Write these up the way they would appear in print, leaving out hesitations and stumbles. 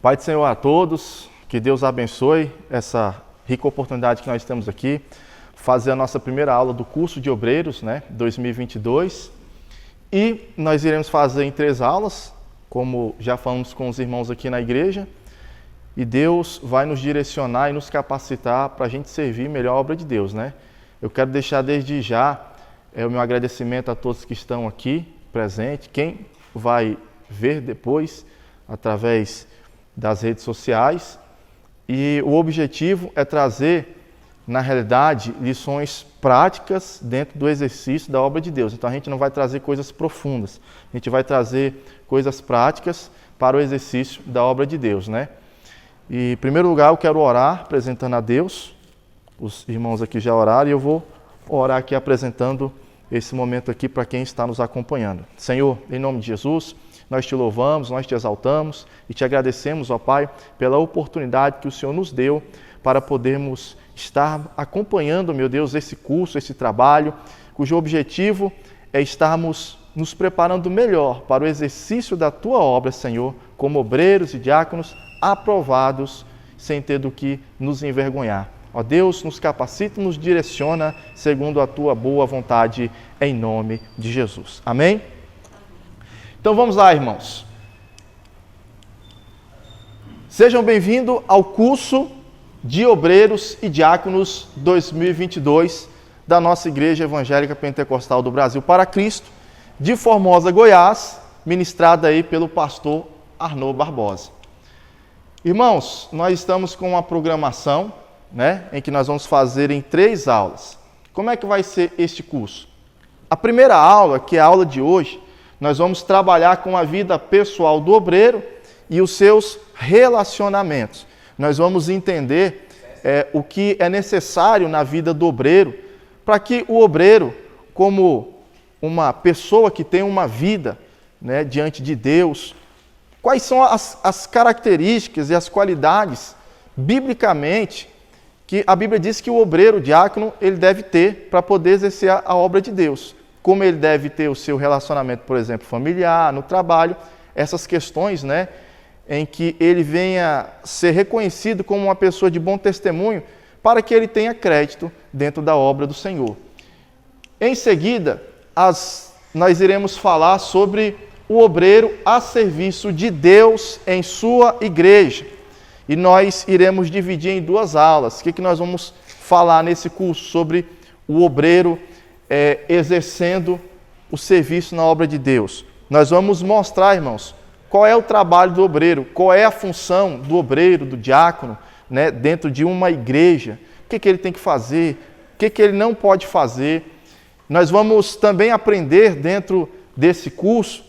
Pai do Senhor a todos, que Deus abençoe essa rica oportunidade que nós temos aqui, fazer a nossa primeira aula do curso de obreiros, 2022. E nós iremos fazer em 3 aulas, como já falamos com os irmãos aqui na igreja, e Deus vai nos direcionar e nos capacitar para a gente servir melhor a obra de Deus, Eu quero deixar desde já o meu agradecimento a todos que estão aqui presentes, quem vai ver depois através das redes sociais, e o objetivo é trazer, na realidade, lições práticas dentro do exercício da obra de Deus. Então a gente não vai trazer coisas profundas, a gente vai trazer coisas práticas para o exercício da obra de Deus, E, em primeiro lugar, eu quero orar apresentando a Deus. Os irmãos aqui já oraram e eu vou orar aqui apresentando esse momento aqui para quem está nos acompanhando. Senhor, em nome de Jesus, nós te louvamos, nós te exaltamos e te agradecemos, ó Pai, pela oportunidade que o Senhor nos deu para podermos estar acompanhando, meu Deus, esse curso, esse trabalho, cujo objetivo é estarmos nos preparando melhor para o exercício da Tua obra, Senhor, como obreiros e diáconos aprovados, sem ter do que nos envergonhar. Ó Deus, nos capacita e nos direciona segundo a Tua boa vontade, em nome de Jesus. Amém? Então vamos lá, irmãos. Sejam bem-vindos ao curso de Obreiros e Diáconos 2022 da nossa Igreja Evangélica Pentecostal do Brasil para Cristo, de Formosa, Goiás, ministrada aí pelo pastor Arnaud Barbosa. Irmãos, nós estamos com uma programação, em que nós vamos fazer em 3 aulas. Como é que vai ser este curso? A primeira aula, que é a aula de hoje, nós vamos trabalhar com a vida pessoal do obreiro e os seus relacionamentos. Nós vamos entender o que é necessário na vida do obreiro, para que o obreiro, como uma pessoa que tem uma vida diante de Deus, quais são as características e as qualidades, biblicamente, que a Bíblia diz que o obreiro, o diácono, ele deve ter para poder exercer a obra de Deus. Como ele deve ter o seu relacionamento, por exemplo, familiar, no trabalho, essas questões, em que ele venha ser reconhecido como uma pessoa de bom testemunho, para que ele tenha crédito dentro da obra do Senhor. Em seguida, nós iremos falar sobre o obreiro a serviço de Deus em sua igreja. E nós iremos dividir em 2 aulas. O que nós vamos falar nesse curso? Sobre o obreiro exercendo o serviço na obra de Deus. Nós vamos mostrar, irmãos, qual é o trabalho do obreiro, qual é a função do obreiro, do diácono, dentro de uma igreja. O que ele tem que fazer, o que ele não pode fazer. Nós vamos também aprender dentro desse curso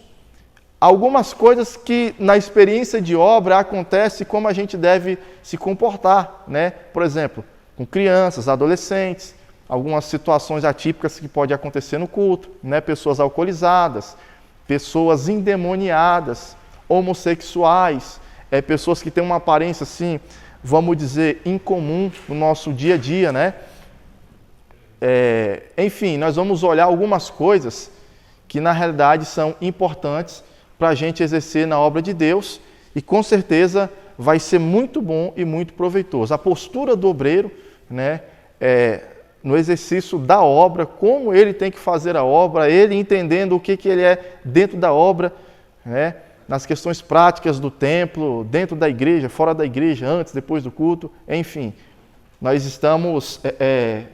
algumas coisas que na experiência de obra acontece, como a gente deve se comportar, Por exemplo, com crianças, adolescentes, algumas situações atípicas que podem acontecer no culto, Pessoas alcoolizadas, pessoas endemoniadas, homossexuais, pessoas que têm uma aparência assim, vamos dizer, incomum no nosso dia a dia, Enfim, nós vamos olhar algumas coisas que na realidade são importantes para a gente exercer na obra de Deus, e com certeza vai ser muito bom e muito proveitoso. A postura do obreiro, no exercício da obra, como ele tem que fazer a obra, ele entendendo o que ele é dentro da obra, nas questões práticas do templo, dentro da igreja, fora da igreja, antes, depois do culto, enfim. Nós estamos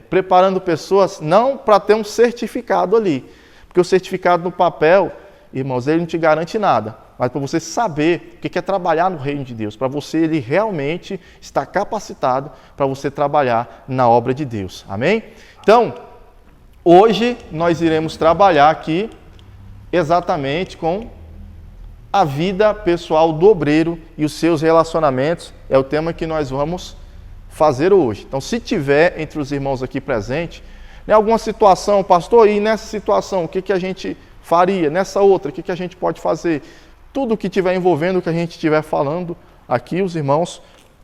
preparando pessoas não para ter um certificado ali, porque o certificado no papel, irmãos, ele não te garante nada, mas para você saber o que é trabalhar no reino de Deus, para você ele realmente estar capacitado para você trabalhar na obra de Deus. Amém? Então, hoje nós iremos trabalhar aqui exatamente com a vida pessoal do obreiro e os seus relacionamentos. É o tema que nós vamos fazer hoje. Então, se tiver entre os irmãos aqui presentes, alguma situação, pastor, e nessa situação, o que a gente faria? Nessa outra, o que a gente pode fazer? Tudo que estiver envolvendo o que a gente estiver falando aqui, os irmãos,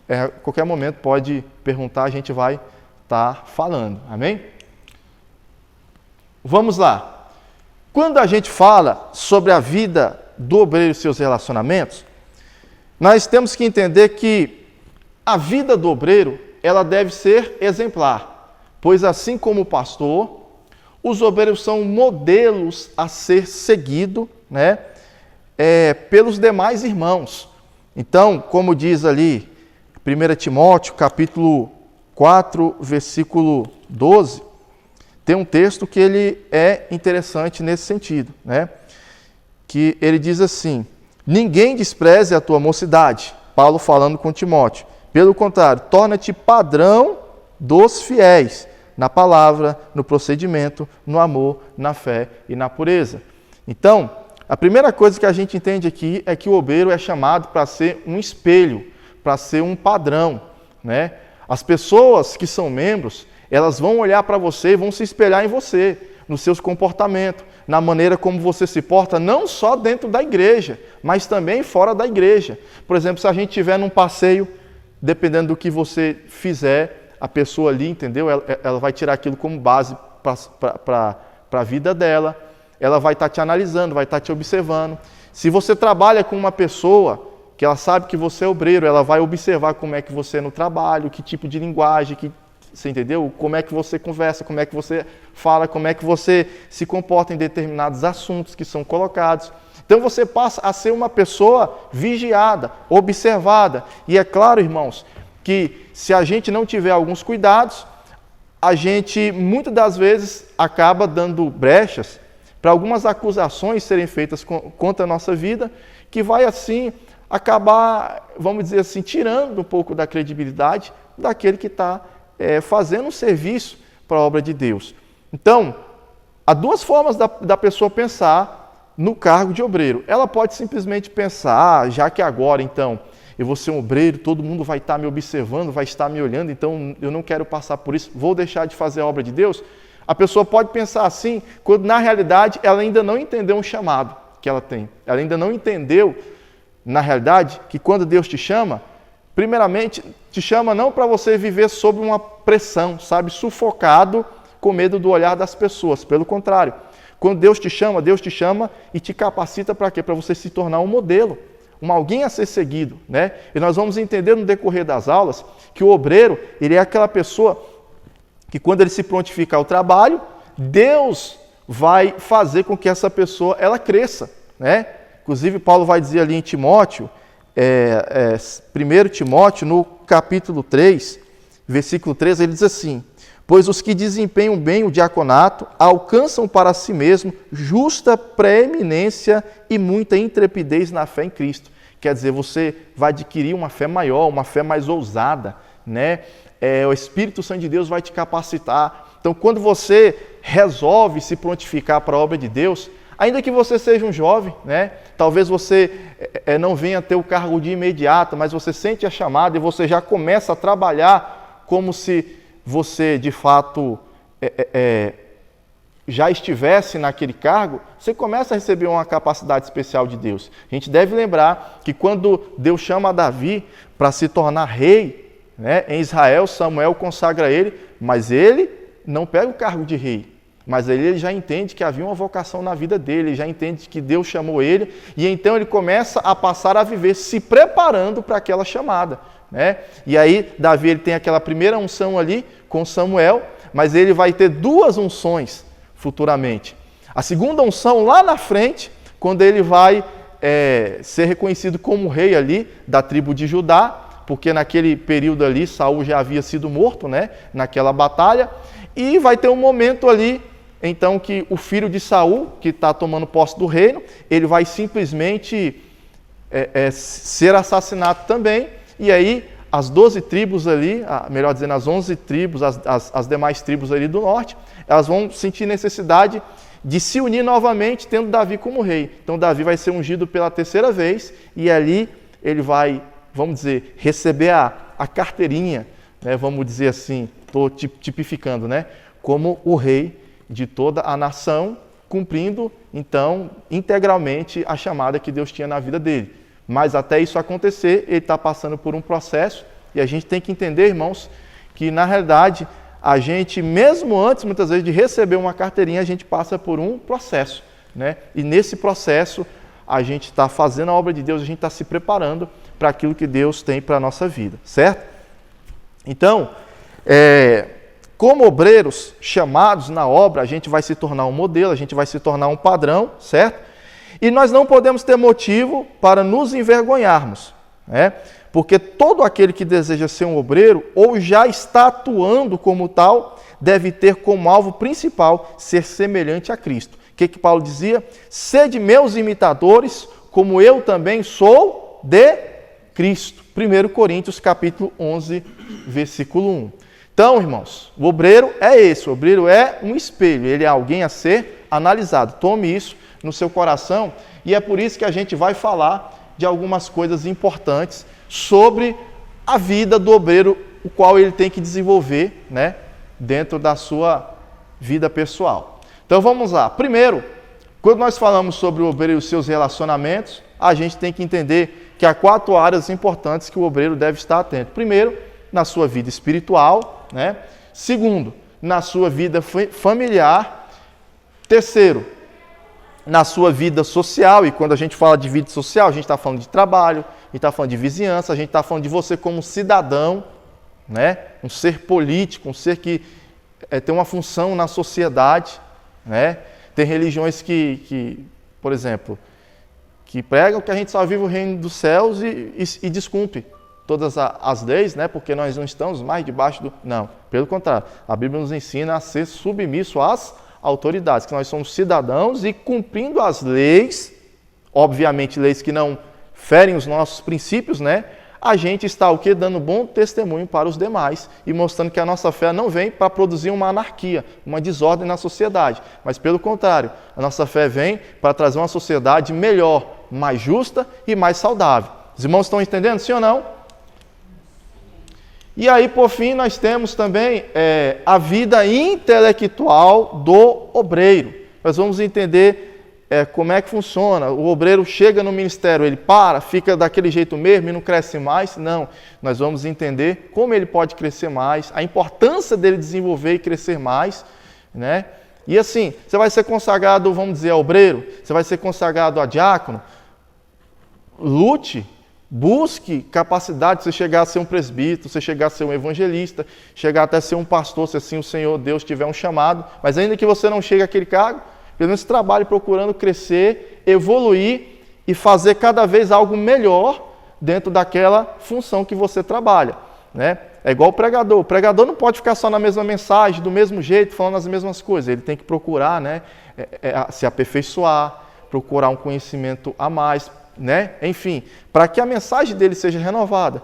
a qualquer momento pode perguntar, a gente vai estar falando. Amém? Vamos lá. Quando a gente fala sobre a vida do obreiro e seus relacionamentos, nós temos que entender que a vida do obreiro, ela deve ser exemplar, pois assim como o pastor, os obreiros são modelos a ser seguido, né, pelos demais irmãos. Então, como diz ali 1 Timóteo, capítulo 4, versículo 12, tem um texto que ele é interessante nesse sentido, né? Que ele diz assim: ninguém despreze a tua mocidade, Paulo falando com Timóteo. Pelo contrário, torna-te padrão dos fiéis, na palavra, no procedimento, no amor, na fé e na pureza. Então, a primeira coisa que a gente entende aqui é que o obreiro é chamado para ser um espelho, para ser um padrão, né? As pessoas que são membros, elas vão olhar para você e vão se espelhar em você, nos seus comportamentos, na maneira como você se porta, não só dentro da igreja, mas também fora da igreja. Por exemplo, se a gente estiver num passeio, dependendo do que você fizer, a pessoa ali, entendeu? Ela vai tirar aquilo como base para a vida dela, ela vai estar te analisando, vai estar te observando. Se você trabalha com uma pessoa que ela sabe que você é obreiro, ela vai observar como é que você é no trabalho, que tipo de linguagem, você entendeu? Como é que você conversa, como é que você fala, como é que você se comporta em determinados assuntos que são colocados. Então você passa a ser uma pessoa vigiada, observada. E é claro, irmãos, que se a gente não tiver alguns cuidados, a gente muitas das vezes acaba dando brechas para algumas acusações serem feitas contra a nossa vida, que vai assim acabar, vamos dizer assim, tirando um pouco da credibilidade daquele que está fazendo um serviço para a obra de Deus. Então, há duas formas da pessoa pensar no cargo de obreiro. Ela pode simplesmente pensar, já que agora, então, eu vou ser um obreiro, todo mundo vai estar me observando, vai estar me olhando, então eu não quero passar por isso, vou deixar de fazer a obra de Deus. A pessoa pode pensar assim, quando na realidade ela ainda não entendeu um chamado que ela tem. Ela ainda não entendeu, na realidade, que quando Deus te chama, primeiramente, te chama não para você viver sob uma pressão, sabe, sufocado com medo do olhar das pessoas. Pelo contrário, quando Deus te chama e te capacita para quê? Para você se tornar um modelo, alguém a ser seguido, né? E nós vamos entender no decorrer das aulas que o obreiro, ele é aquela pessoa que quando ele se prontifica ao trabalho, Deus vai fazer com que essa pessoa ela cresça, né? Inclusive, Paulo vai dizer ali em Timóteo, 1 Timóteo, no capítulo 3, versículo 13, ele diz assim: pois os que desempenham bem o diaconato alcançam para si mesmo justa preeminência e muita intrepidez na fé em Cristo. Quer dizer, você vai adquirir uma fé maior, uma fé mais ousada, né? O Espírito Santo de Deus vai te capacitar. Então, quando você resolve se prontificar para a obra de Deus, ainda que você seja um jovem, né? Talvez você não venha ter o cargo de imediato, mas você sente a chamada e você já começa a trabalhar como se você, de fato, já estivesse naquele cargo, você começa a receber uma capacidade especial de Deus. A gente deve lembrar que quando Deus chama Davi para se tornar rei, né, em Israel, Samuel consagra ele, mas ele não pega o cargo de rei. Mas ele já entende que havia uma vocação na vida dele, ele já entende que Deus chamou ele, e então ele começa a passar a viver se preparando para aquela chamada, né? E aí Davi ele tem aquela primeira unção ali com Samuel, mas ele vai ter duas unções futuramente. A segunda unção lá na frente, quando ele vai ser reconhecido como rei ali da tribo de Judá, porque naquele período ali Saul já havia sido morto, né? Naquela batalha, e vai ter um momento ali então que o filho de Saul, que está tomando posse do reino, ele vai simplesmente ser assassinado também, e aí as 12 tribos ali, melhor dizendo, as 11 tribos, as demais tribos ali do norte, elas vão sentir necessidade de se unir novamente, tendo Davi como rei. Então Davi vai ser ungido pela terceira vez, e ali ele vai, vamos dizer, receber a carteirinha, né, vamos dizer assim, estou tipificando, né, como o rei de toda a nação, cumprindo, então, integralmente a chamada que Deus tinha na vida dele. Mas até isso acontecer, ele está passando por um processo, e a gente tem que entender, irmãos, que na realidade, a gente, mesmo antes, muitas vezes, de receber uma carteirinha, a gente passa por um processo, né? E nesse processo, a gente está fazendo a obra de Deus, a gente está se preparando para aquilo que Deus tem para a nossa vida, certo? Então, como obreiros chamados na obra, a gente vai se tornar um modelo, a gente vai se tornar um padrão, certo? E nós não podemos ter motivo para nos envergonharmos, né? Porque todo aquele que deseja ser um obreiro ou já está atuando como tal, deve ter como alvo principal ser semelhante a Cristo. O que Paulo dizia? Sede meus imitadores, como eu também sou de Cristo. 1 Coríntios capítulo 11, versículo 1. Então, irmãos, o obreiro é esse, o obreiro é um espelho, ele é alguém a ser analisado. Tome isso no seu coração e é por isso que a gente vai falar de algumas coisas importantes sobre a vida do obreiro, o qual ele tem que desenvolver, né, dentro da sua vida pessoal. Então vamos lá. Primeiro, quando nós falamos sobre o obreiro e os seus relacionamentos, a gente tem que entender que há 4 áreas importantes que o obreiro deve estar atento. Primeiro, na sua vida espiritual, né? Segundo, na sua vida familiar. Terceiro, na sua vida social, e quando a gente fala de vida social, a gente está falando de trabalho, a gente está falando de vizinhança, a gente está falando de você como cidadão, né? Um ser político, um ser que tem uma função na sociedade, né? Tem religiões que, por exemplo, que pregam que a gente só vive o reino dos céus e descumpre todas as leis, né? Porque nós não estamos mais debaixo do... Não, pelo contrário, a Bíblia nos ensina a ser submisso às autoridades, que nós somos cidadãos e cumprindo as leis, obviamente leis que não ferem os nossos princípios, né? A gente está o quê? Dando bom testemunho para os demais e mostrando que a nossa fé não vem para produzir uma anarquia, uma desordem na sociedade, mas pelo contrário, a nossa fé vem para trazer uma sociedade melhor, mais justa e mais saudável. Os irmãos estão entendendo, sim ou não? E aí, por fim, nós temos também a vida intelectual do obreiro. Nós vamos entender como é que funciona. O obreiro chega no ministério, ele fica daquele jeito mesmo e não cresce mais? Não. Nós vamos entender como ele pode crescer mais, a importância dele desenvolver e crescer mais, né? E assim, você vai ser consagrado, vamos dizer, a obreiro, você vai ser consagrado a diácono, lute, busque capacidade de você chegar a ser um presbítero, você chegar a ser um evangelista, chegar até a ser um pastor, se assim o Senhor Deus tiver um chamado, mas ainda que você não chegue àquele cargo, pelo menos trabalhe procurando crescer, evoluir e fazer cada vez algo melhor dentro daquela função que você trabalha, né? É igual o pregador não pode ficar só na mesma mensagem, do mesmo jeito, falando as mesmas coisas, ele tem que procurar, né, se aperfeiçoar, procurar um conhecimento a mais, né? Enfim, para que a mensagem dele seja renovada.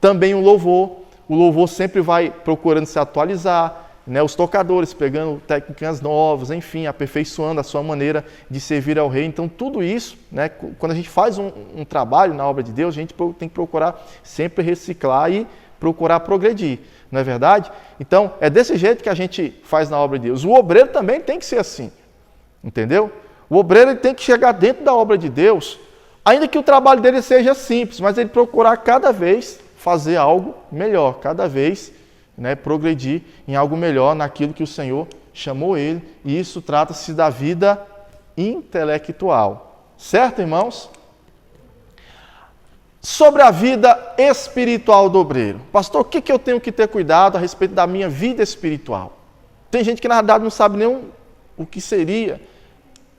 Também o louvor sempre vai procurando se atualizar, né? Os tocadores pegando técnicas novas, enfim, aperfeiçoando a sua maneira de servir ao rei. Então tudo isso, né? Quando a gente faz um trabalho na obra de Deus, a gente tem que procurar sempre reciclar e procurar progredir, não é verdade? Então é desse jeito que a gente faz na obra de Deus. O obreiro também tem que ser assim, entendeu? O obreiro ele tem que chegar dentro da obra de Deus, ainda que o trabalho dele seja simples, mas ele procurar cada vez fazer algo melhor, cada vez, né, progredir em algo melhor naquilo que o Senhor chamou ele. E isso trata-se da vida intelectual. Certo, irmãos? Sobre a vida espiritual do obreiro. Pastor, o que eu tenho que ter cuidado a respeito da minha vida espiritual? Tem gente que na verdade não sabe nem o que seria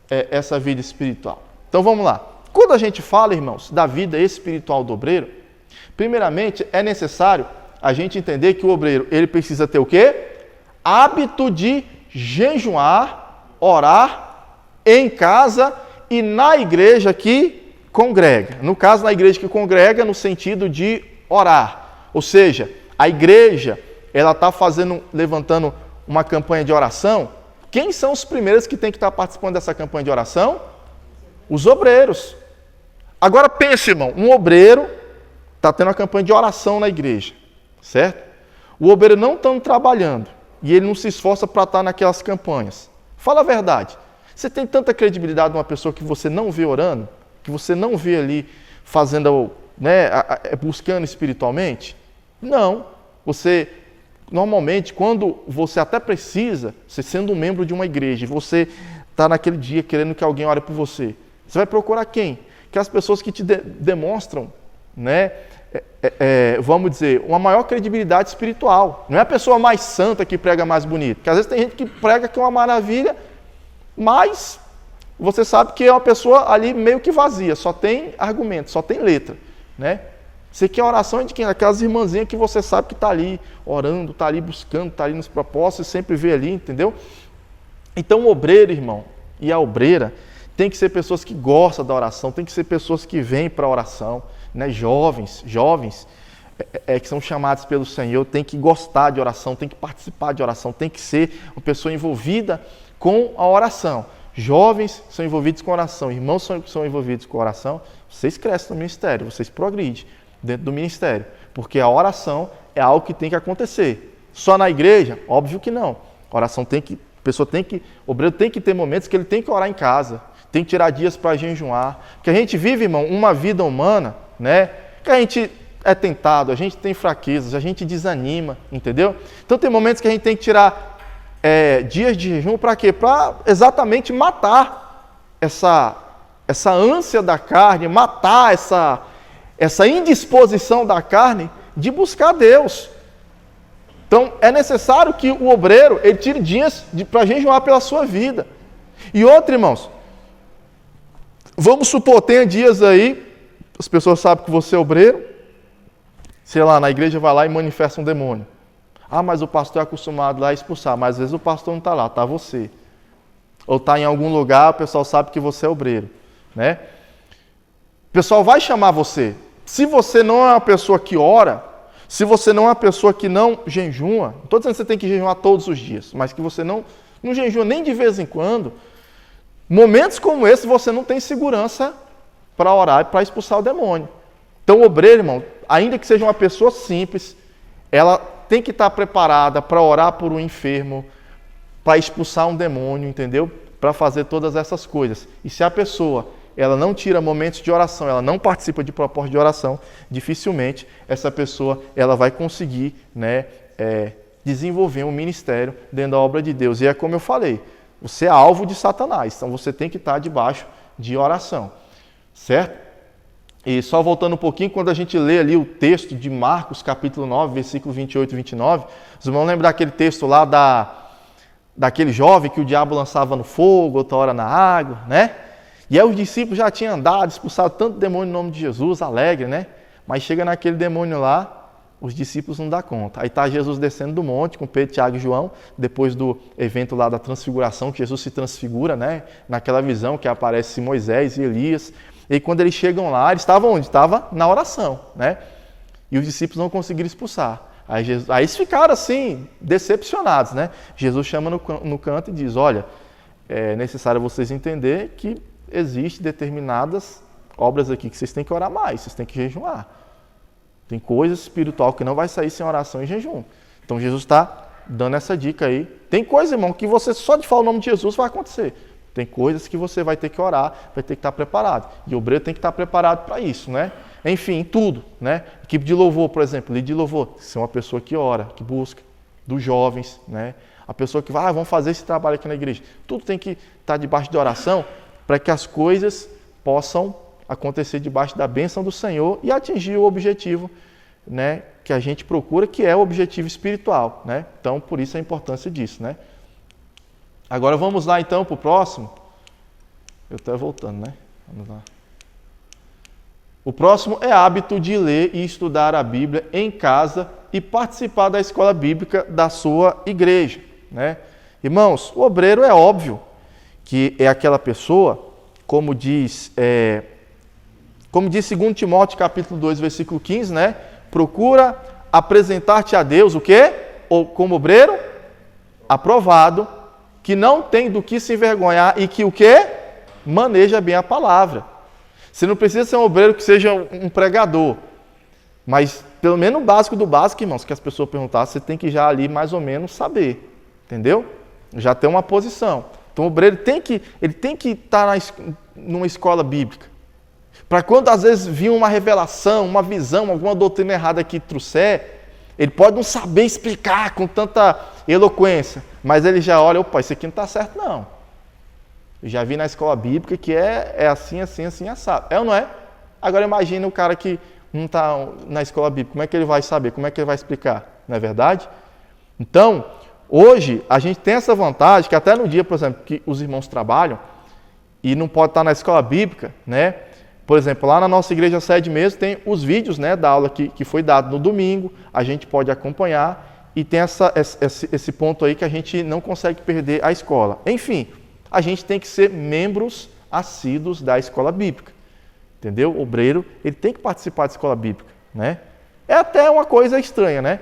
essa vida espiritual. Então vamos lá. Quando a gente fala, irmãos, da vida espiritual do obreiro, primeiramente é necessário a gente entender que o obreiro ele precisa ter o quê? Hábito de jejuar, orar em casa e na igreja que congrega. No caso, na igreja que congrega, no sentido de orar. Ou seja, a igreja ela está levantando uma campanha de oração. Quem são os primeiros que tem que estar participando dessa campanha de oração? Os obreiros. Agora pense, irmão, um obreiro está tendo uma campanha de oração na igreja, certo? O obreiro não está trabalhando e ele não se esforça para estar naquelas campanhas. Fala a verdade. Você tem tanta credibilidade numa pessoa que você não vê orando, que você não vê ali fazendo, né, buscando espiritualmente? Não. Você, normalmente, quando você até precisa, você sendo um membro de uma igreja, você está naquele dia querendo que alguém ore por você, Você vai procurar quem? Aquelas pessoas que te demonstram, né, vamos dizer, uma maior credibilidade espiritual. Não é a pessoa mais santa que prega mais bonito. Porque às vezes tem gente que prega que é uma maravilha, mas você sabe que é uma pessoa ali meio que vazia, só tem argumento, só tem letra, né? Você quer oração é de quem? Aquelas irmãzinhas que você sabe que está ali orando, está ali buscando, está ali nos propósitos, sempre vê ali, entendeu? Então o obreiro, irmão, e a obreira, tem que ser pessoas que gostam da oração, tem que ser pessoas que vêm para a oração, né? Jovens que são chamados pelo Senhor, tem que gostar de oração, tem que participar de oração, tem que ser uma pessoa envolvida com a oração. Jovens são envolvidos com oração, irmãos são envolvidos com oração, vocês crescem no ministério, vocês progridem dentro do ministério, porque a oração é algo que tem que acontecer. Só na igreja? Óbvio que não. A oração o obreiro tem que ter momentos que ele tem que orar em casa, tem que tirar dias para jejuar, porque a gente vive, irmão, uma vida humana, né, que a gente é tentado, a gente tem fraquezas, a gente desanima, entendeu? Então tem momentos que a gente tem que tirar dias de jejum para quê? Para exatamente matar essa ânsia da carne, matar essa indisposição da carne de buscar Deus. Então é necessário que o obreiro ele tire dias para jejuar pela sua vida. E outro, irmãos, vamos supor, tenha dias aí, as pessoas sabem que você é obreiro, sei lá, na igreja vai lá e manifesta um demônio. Ah, mas o pastor é acostumado lá a expulsar, mas às vezes o pastor não está lá, está você. Ou está em algum lugar, o pessoal sabe que você é obreiro, né? O pessoal vai chamar você. Se você não é uma pessoa que ora, se você não é uma pessoa que não jejua, não estou dizendo que você tem que jejuar todos os dias, mas que você não jejua nem de vez em quando, momentos como esse você não tem segurança para orar e para expulsar o demônio. Então o obreiro, irmão, ainda que seja uma pessoa simples, ela tem que estar preparada para orar por um enfermo, para expulsar um demônio, entendeu? Para fazer todas essas coisas. E se a pessoa ela não tira momentos de oração, ela não participa de propósito de oração, dificilmente essa pessoa ela vai conseguir, né, desenvolver um ministério dentro da obra de Deus. E é como eu falei, você é alvo de Satanás, então você tem que estar debaixo de oração, certo? E só voltando um pouquinho, quando a gente lê ali o texto de Marcos, capítulo 9, versículo 28 e 29, vocês vão lembrar daquele texto lá daquele jovem que o diabo lançava no fogo, outra hora na água, né? E aí os discípulos já tinham andado, expulsado tanto demônio em nome de Jesus, alegre, né? Mas chega naquele demônio lá, os discípulos não dão conta. Aí está Jesus descendo do monte com Pedro, Tiago e João, depois do evento lá da transfiguração, que Jesus se transfigura, né? Naquela visão que aparece Moisés e Elias. E quando eles chegam lá, eles estavam onde? Estava na oração, né? E os discípulos não conseguiram expulsar. Aí eles ficaram assim, decepcionados, né? Jesus chama no canto e diz, olha, é necessário vocês entenderem que existem determinadas obras aqui que vocês têm que orar mais, vocês têm que jejuar. Tem coisa espiritual que não vai sair sem oração e jejum. Então Jesus está dando essa dica aí. Tem coisa, irmão, que você só de falar o nome de Jesus vai acontecer. Tem coisas que você vai ter que orar, vai ter que estar preparado. E o obreiro tem que estar preparado para isso, né? Enfim, tudo, né? Equipe de louvor, por exemplo, líder de louvor, ser uma pessoa que ora, que busca, dos jovens, né? A pessoa que vai, vamos fazer esse trabalho aqui na igreja. Tudo tem que estar debaixo de oração para que as coisas possam acontecer debaixo da bênção do Senhor e atingir o objetivo, né, que a gente procura, que é o objetivo espiritual, né? Então, por isso a importância disso, né? Agora vamos lá então para o próximo. Eu estou voltando, né? Vamos lá. O próximo é hábito de ler e estudar a Bíblia em casa e participar da escola bíblica da sua igreja, né? Irmãos, o obreiro é óbvio que é aquela pessoa, como diz 2 Timóteo capítulo 2, versículo 15, né? Procura apresentar-te a Deus, o quê? Ou como obreiro? Aprovado, que não tem do que se envergonhar e que o quê? Maneja bem a palavra. Você não precisa ser um obreiro que seja um pregador, mas pelo menos o básico do básico, irmãos, que as pessoas perguntassem, você tem que já ali mais ou menos saber, entendeu? Já tem uma posição. Então o obreiro tem que estar numa escola bíblica. Para quando às vezes vir uma revelação, uma visão, alguma doutrina errada que trouxer, ele pode não saber explicar com tanta eloquência, mas ele já olha, opa, isso aqui não está certo não. Eu já vi na escola bíblica que é assim, assim, assim, assado. É ou não é? Agora imagina o cara que não está na escola bíblica, como é que ele vai saber? Como é que ele vai explicar? Não é verdade? Então, hoje, a gente tem essa vantagem que até no dia, por exemplo, que os irmãos trabalham e não pode estar na escola bíblica, né? Por exemplo, lá na nossa igreja sede mesmo tem os vídeos, né, da aula que foi dado no domingo, a gente pode acompanhar e tem esse ponto aí que a gente não consegue perder a escola. Enfim, a gente tem que ser membros assíduos da escola bíblica, entendeu? O obreiro, ele tem que participar da escola bíblica, né? É até uma coisa estranha, né?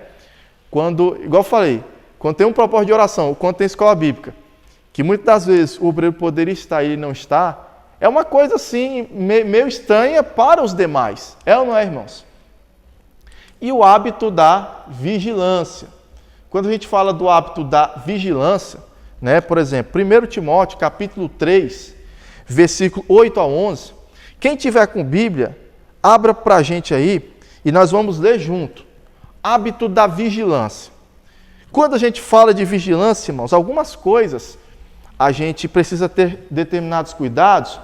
Quando, igual eu falei, quando tem um propósito de oração, ou quando tem escola bíblica, que muitas das vezes o obreiro poderia estar e ele não está, é uma coisa assim, meio estranha para os demais. É ou não é, irmãos? E o hábito da vigilância. Quando a gente fala do hábito da vigilância, né, por exemplo, 1 Timóteo, capítulo 3, versículo 8 a 11, quem tiver com Bíblia, abra para a gente aí e nós vamos ler junto. Hábito da vigilância. Quando a gente fala de vigilância, irmãos, algumas coisas a gente precisa ter determinados cuidados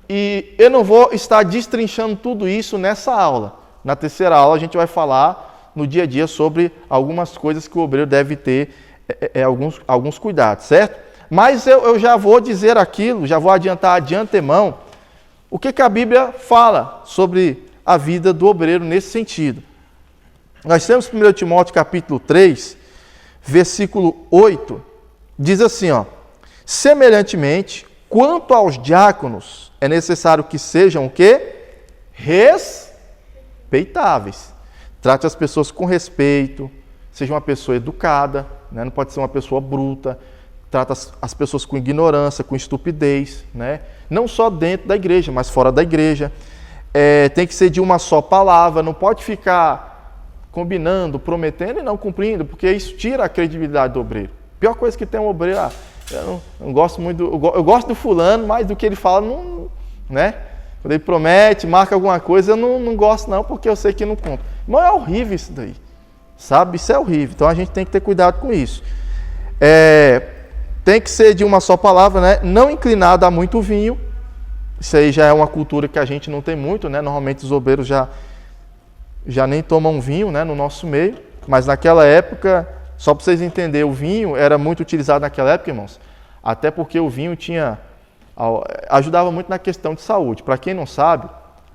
e eu não vou estar destrinchando tudo isso nessa aula. Na terceira aula a gente vai falar no dia a dia sobre algumas coisas que o obreiro deve ter alguns cuidados, certo? Mas eu já vou dizer aquilo, já vou adiantar de antemão o que a Bíblia fala sobre a vida do obreiro nesse sentido. Nós temos 1 Timóteo capítulo 3, versículo 8, diz assim, ó: semelhantemente, quanto aos diáconos, é necessário que sejam o quê? Respeitáveis. Trate as pessoas com respeito, seja uma pessoa educada, né? Não pode ser uma pessoa bruta, trata as pessoas com ignorância, com estupidez, né? Não só dentro da igreja, mas fora da igreja. Tem que ser de uma só palavra, não pode ficar combinando, prometendo e não cumprindo, porque isso tira a credibilidade do obreiro. Pior coisa que tem um obreiro, eu não gosto muito, eu gosto do fulano, mas do que ele fala, não, né? Quando ele promete, marca alguma coisa, eu não gosto não, porque eu sei que não cumpre. Mas é horrível isso daí, sabe? Isso é horrível, então a gente tem que ter cuidado com isso. Tem que ser de uma só palavra, né? Não inclinado a muito vinho. Isso aí já é uma cultura que a gente não tem muito, né? Normalmente os obreiros já nem tomam vinho, né, no nosso meio, mas naquela época, só para vocês entenderem, o vinho era muito utilizado naquela época, irmãos, até porque o vinho ajudava muito na questão de saúde. Para quem não sabe,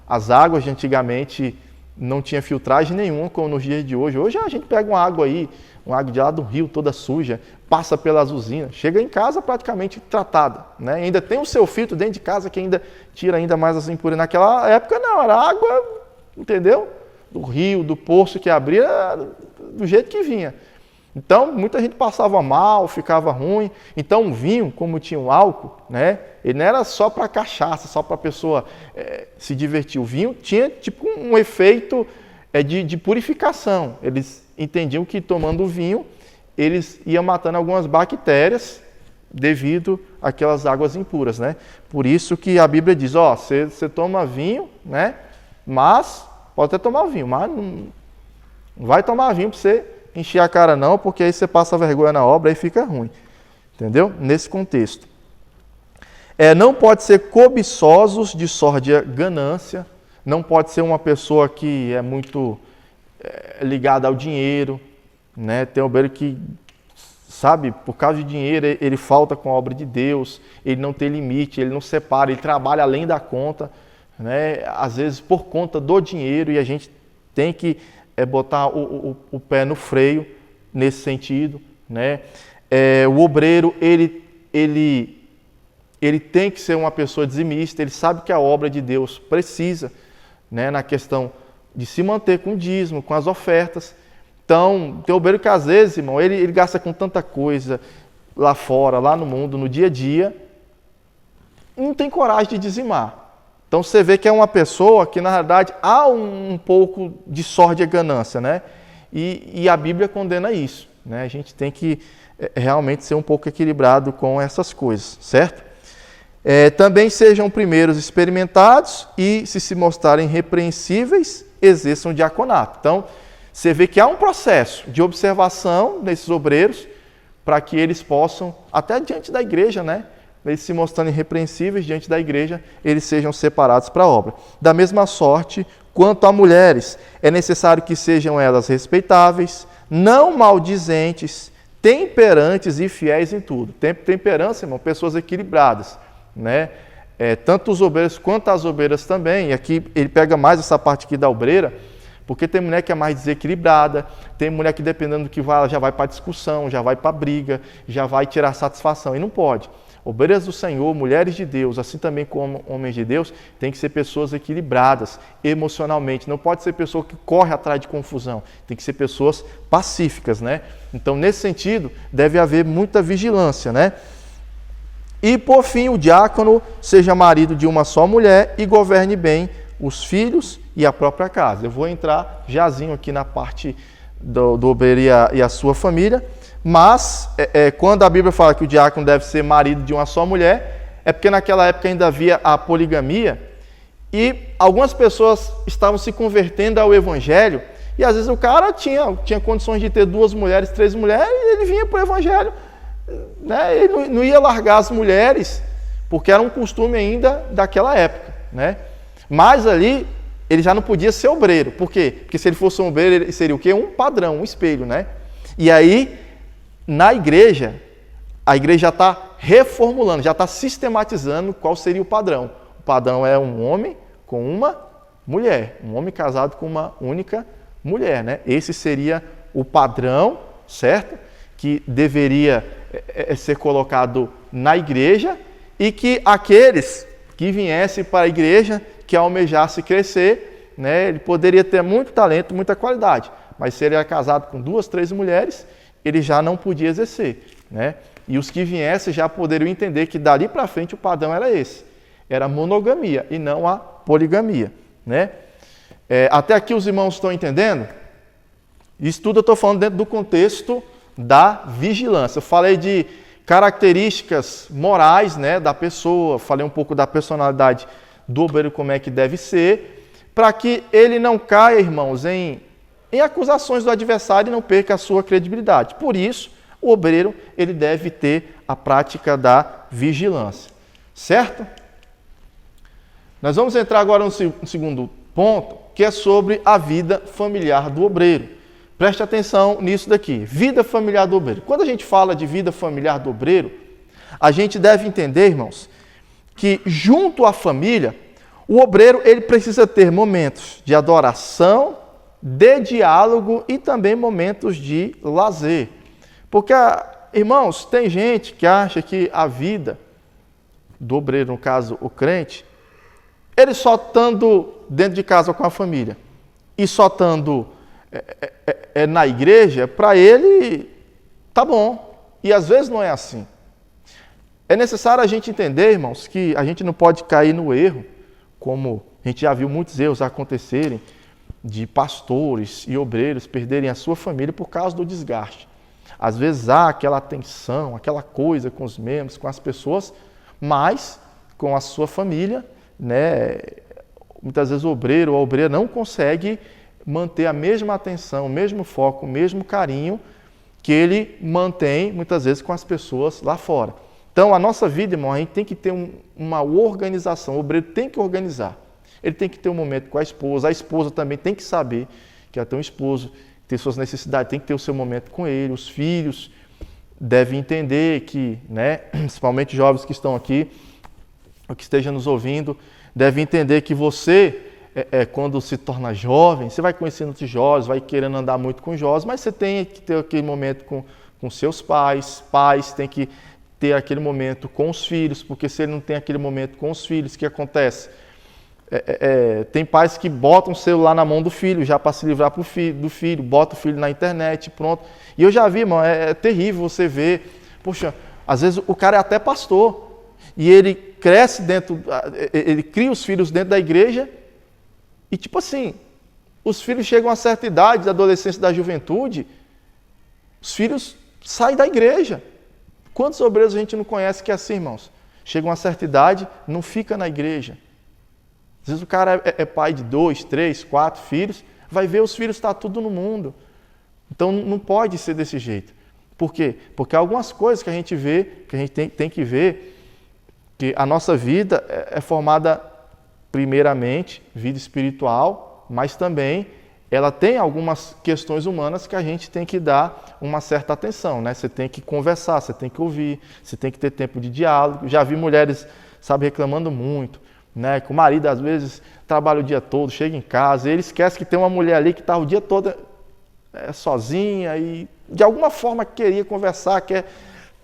as águas de antigamente não tinha filtragem nenhuma, como nos dias de hoje. Hoje a gente pega uma água aí, uma água de lá do rio toda suja, passa pelas usinas, chega em casa praticamente tratada, né? Ainda tem o seu filtro dentro de casa que ainda tira ainda mais as impurezas. Naquela época não, era água, entendeu? Do rio, do poço que abria, do jeito que vinha. Então, muita gente passava mal, ficava ruim. Então, o vinho, como tinha o álcool, né, ele não era só para cachaça, só para a pessoa se divertir. O vinho tinha tipo um efeito de purificação. Eles entendiam que tomando o vinho, eles iam matando algumas bactérias devido àquelas águas impuras, né? Por isso que a Bíblia diz, você toma vinho, né, mas... Pode até tomar vinho, mas não vai tomar vinho para você encher a cara não, porque aí você passa vergonha na obra e fica ruim. Entendeu? Nesse contexto. Não pode ser cobiçosos de sórdia ganância, não pode ser uma pessoa que é muito ligada ao dinheiro, né? Tem um obreiro que, sabe, por causa de dinheiro, ele falta com a obra de Deus, ele não tem limite, ele não separa, ele trabalha além da conta, né? Às vezes por conta do dinheiro, e a gente tem que botar o pé no freio nesse sentido, né? O obreiro, ele tem que ser uma pessoa dizimista, ele sabe que a obra de Deus precisa, né, na questão de se manter com o dízimo, com as ofertas. Então, tem obreiro que às vezes, irmão, ele gasta com tanta coisa lá fora, lá no mundo, no dia a dia, não tem coragem de dizimar. Então você vê que é uma pessoa que, na verdade, há um pouco de sórdia ganância, né? E a Bíblia condena isso, né? A gente tem que realmente ser um pouco equilibrado com essas coisas, certo? Também sejam primeiros experimentados e, se mostrarem repreensíveis, exerçam diaconato. Então, você vê que há um processo de observação desses obreiros para que eles possam, até diante da igreja, né, eles se mostrando irrepreensíveis diante da igreja, eles sejam separados para a obra. Da mesma sorte, quanto a mulheres, é necessário que sejam elas respeitáveis, não maldizentes, temperantes e fiéis em tudo. Temperança, irmão, pessoas equilibradas, né? Tanto os obreiros quanto as obreiras também. E aqui ele pega mais essa parte aqui da obreira, porque tem mulher que é mais desequilibrada, tem mulher que dependendo do que vai, ela já vai para discussão, já vai para briga, já vai tirar satisfação, e não pode. Obreiras do Senhor, mulheres de Deus, assim também como homens de Deus, tem que ser pessoas equilibradas emocionalmente. Não pode ser pessoa que corre atrás de confusão. Tem que ser pessoas pacíficas, né? Então, nesse sentido, deve haver muita vigilância, né? E, por fim, o diácono seja marido de uma só mulher e governe bem os filhos e a própria casa. Eu vou entrar jazinho aqui na parte do obreiro e a sua família. Mas, quando a Bíblia fala que o diácono deve ser marido de uma só mulher, é porque naquela época ainda havia a poligamia e algumas pessoas estavam se convertendo ao evangelho e às vezes o cara tinha condições de ter 2 mulheres, 3 mulheres e ele vinha para o evangelho, né? Ele não ia largar as mulheres porque era um costume ainda daquela época, né? Mas ali ele já não podia ser obreiro. Por quê? Porque se ele fosse um obreiro, ele seria o quê? Um padrão, um espelho, né? E aí, na igreja, a igreja já está reformulando, já está sistematizando qual seria o padrão. O padrão é um homem com uma mulher, um homem casado com uma única mulher, né? Esse seria o padrão, certo? Que deveria ser colocado na igreja e que aqueles que viessem para a igreja, que almejassem crescer, né? Ele poderia ter muito talento, muita qualidade, mas se ele é casado com 2, 3 mulheres, ele já não podia exercer, né? E os que viessem já poderiam entender que dali para frente o padrão era esse, era a monogamia e não a poligamia, né? Até aqui os irmãos estão entendendo? Isso tudo eu estou falando dentro do contexto da vigilância. Eu falei de características morais, né, da pessoa, falei um pouco da personalidade do obreiro, como é que deve ser, para que ele não caia, irmãos, em acusações do adversário e não perca a sua credibilidade. Por isso, o obreiro ele deve ter a prática da vigilância. Certo? Nós vamos entrar agora no segundo ponto, que é sobre a vida familiar do obreiro. Preste atenção nisso daqui. Vida familiar do obreiro. Quando a gente fala de vida familiar do obreiro, a gente deve entender, irmãos, que junto à família, o obreiro ele precisa ter momentos de adoração, de diálogo e também momentos de lazer. Porque, irmãos, tem gente que acha que a vida do obreiro, no caso o crente, ele só estando dentro de casa com a família e só estando na igreja, para ele tá bom. E às vezes não é assim. É necessário a gente entender, irmãos, que a gente não pode cair no erro, como a gente já viu muitos erros acontecerem, de pastores e obreiros perderem a sua família por causa do desgaste. Às vezes há aquela tensão, aquela coisa com os membros, com as pessoas, mas com a sua família, né? Muitas vezes o obreiro ou a obreira não consegue manter a mesma atenção, o mesmo foco, o mesmo carinho que ele mantém muitas vezes com as pessoas lá fora. Então a nossa vida, irmão, a gente tem que ter uma organização, o obreiro tem que organizar. Ele tem que ter um momento com a esposa também tem que saber que ela tem um esposo, tem suas necessidades, tem que ter o seu momento com ele, os filhos devem entender que, né, principalmente jovens que estão aqui, ou que estejam nos ouvindo, devem entender que você, quando se torna jovem, você vai conhecendo os jovens, vai querendo andar muito com os jovens, mas você tem que ter aquele momento com seus pais tem que ter aquele momento com os filhos, porque se ele não tem aquele momento com os filhos, o que acontece? Tem pais que botam o celular na mão do filho, já para se livrar do filho, bota o filho na internet, pronto. E eu já vi, irmão, é terrível você ver, poxa, às vezes o cara é até pastor, e ele cresce ele cria os filhos dentro da igreja, e tipo assim, os filhos chegam a certa idade, da adolescência, da juventude, os filhos saem da igreja. Quantos obreiros a gente não conhece que é assim, irmãos? Chegam a certa idade, não fica na igreja. Às vezes o cara é pai de 2, 3, 4 filhos, vai ver os filhos estar tudo no mundo. Então não pode ser desse jeito. Por quê? Porque algumas coisas que a gente vê, que a gente tem que ver, Porque a nossa vida é formada, primeiramente, vida espiritual, mas também ela tem algumas questões humanas que a gente tem que dar uma certa atenção, né? Você tem que conversar, você tem que ouvir, você tem que ter tempo de diálogo. Já vi mulheres, sabe, reclamando muito, né? Que o marido, às vezes, trabalha o dia todo, chega em casa, e ele esquece que tem uma mulher ali que está o dia todo sozinha e, de alguma forma, queria conversar,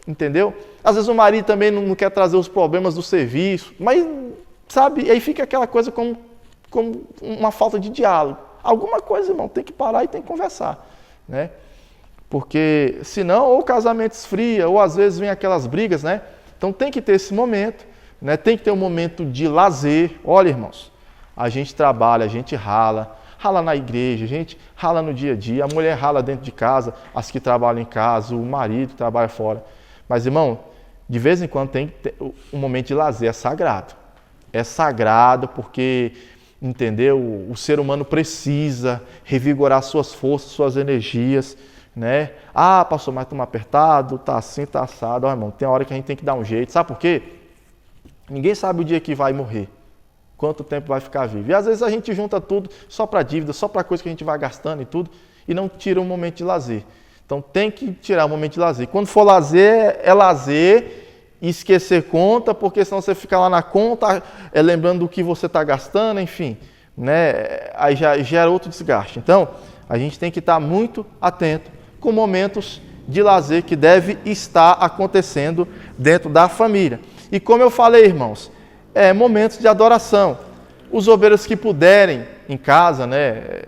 entendeu? Às vezes o marido também não quer trazer os problemas do serviço, mas, sabe, aí fica aquela coisa como uma falta de diálogo. Alguma coisa, irmão, tem que parar e tem que conversar, né? Porque senão ou o casamento esfria, ou às vezes vem aquelas brigas, né? Então tem que ter esse momento, né? Tem que ter um momento de lazer. Olha, irmãos, a gente trabalha, a gente rala na igreja, a gente rala no dia a dia, a mulher rala dentro de casa, as que trabalham em casa, o marido trabalha fora. Mas, irmão, de vez em quando tem que ter um momento de lazer, é sagrado. É sagrado porque, entendeu? O ser humano precisa revigorar suas forças, suas energias, né? Ah, pastor, mas estamos apertado, tá assim, tá assado. Ó, irmão, tem hora que a gente tem que dar um jeito. Sabe por quê? Ninguém sabe o dia que vai morrer, quanto tempo vai ficar vivo. E às vezes a gente junta tudo só para dívida, só para coisa que a gente vai gastando e tudo, e não tira um momento de lazer. Então tem que tirar um momento de lazer. Quando for lazer, é lazer e esquecer conta, porque senão você fica lá na conta, lembrando do que você está gastando, enfim, né? Aí já gera outro desgaste. Então, a gente tem que estar muito atento com momentos de lazer que deve estar acontecendo dentro da família. E como eu falei, irmãos, momentos de adoração. Os obreiros que puderem em casa, né?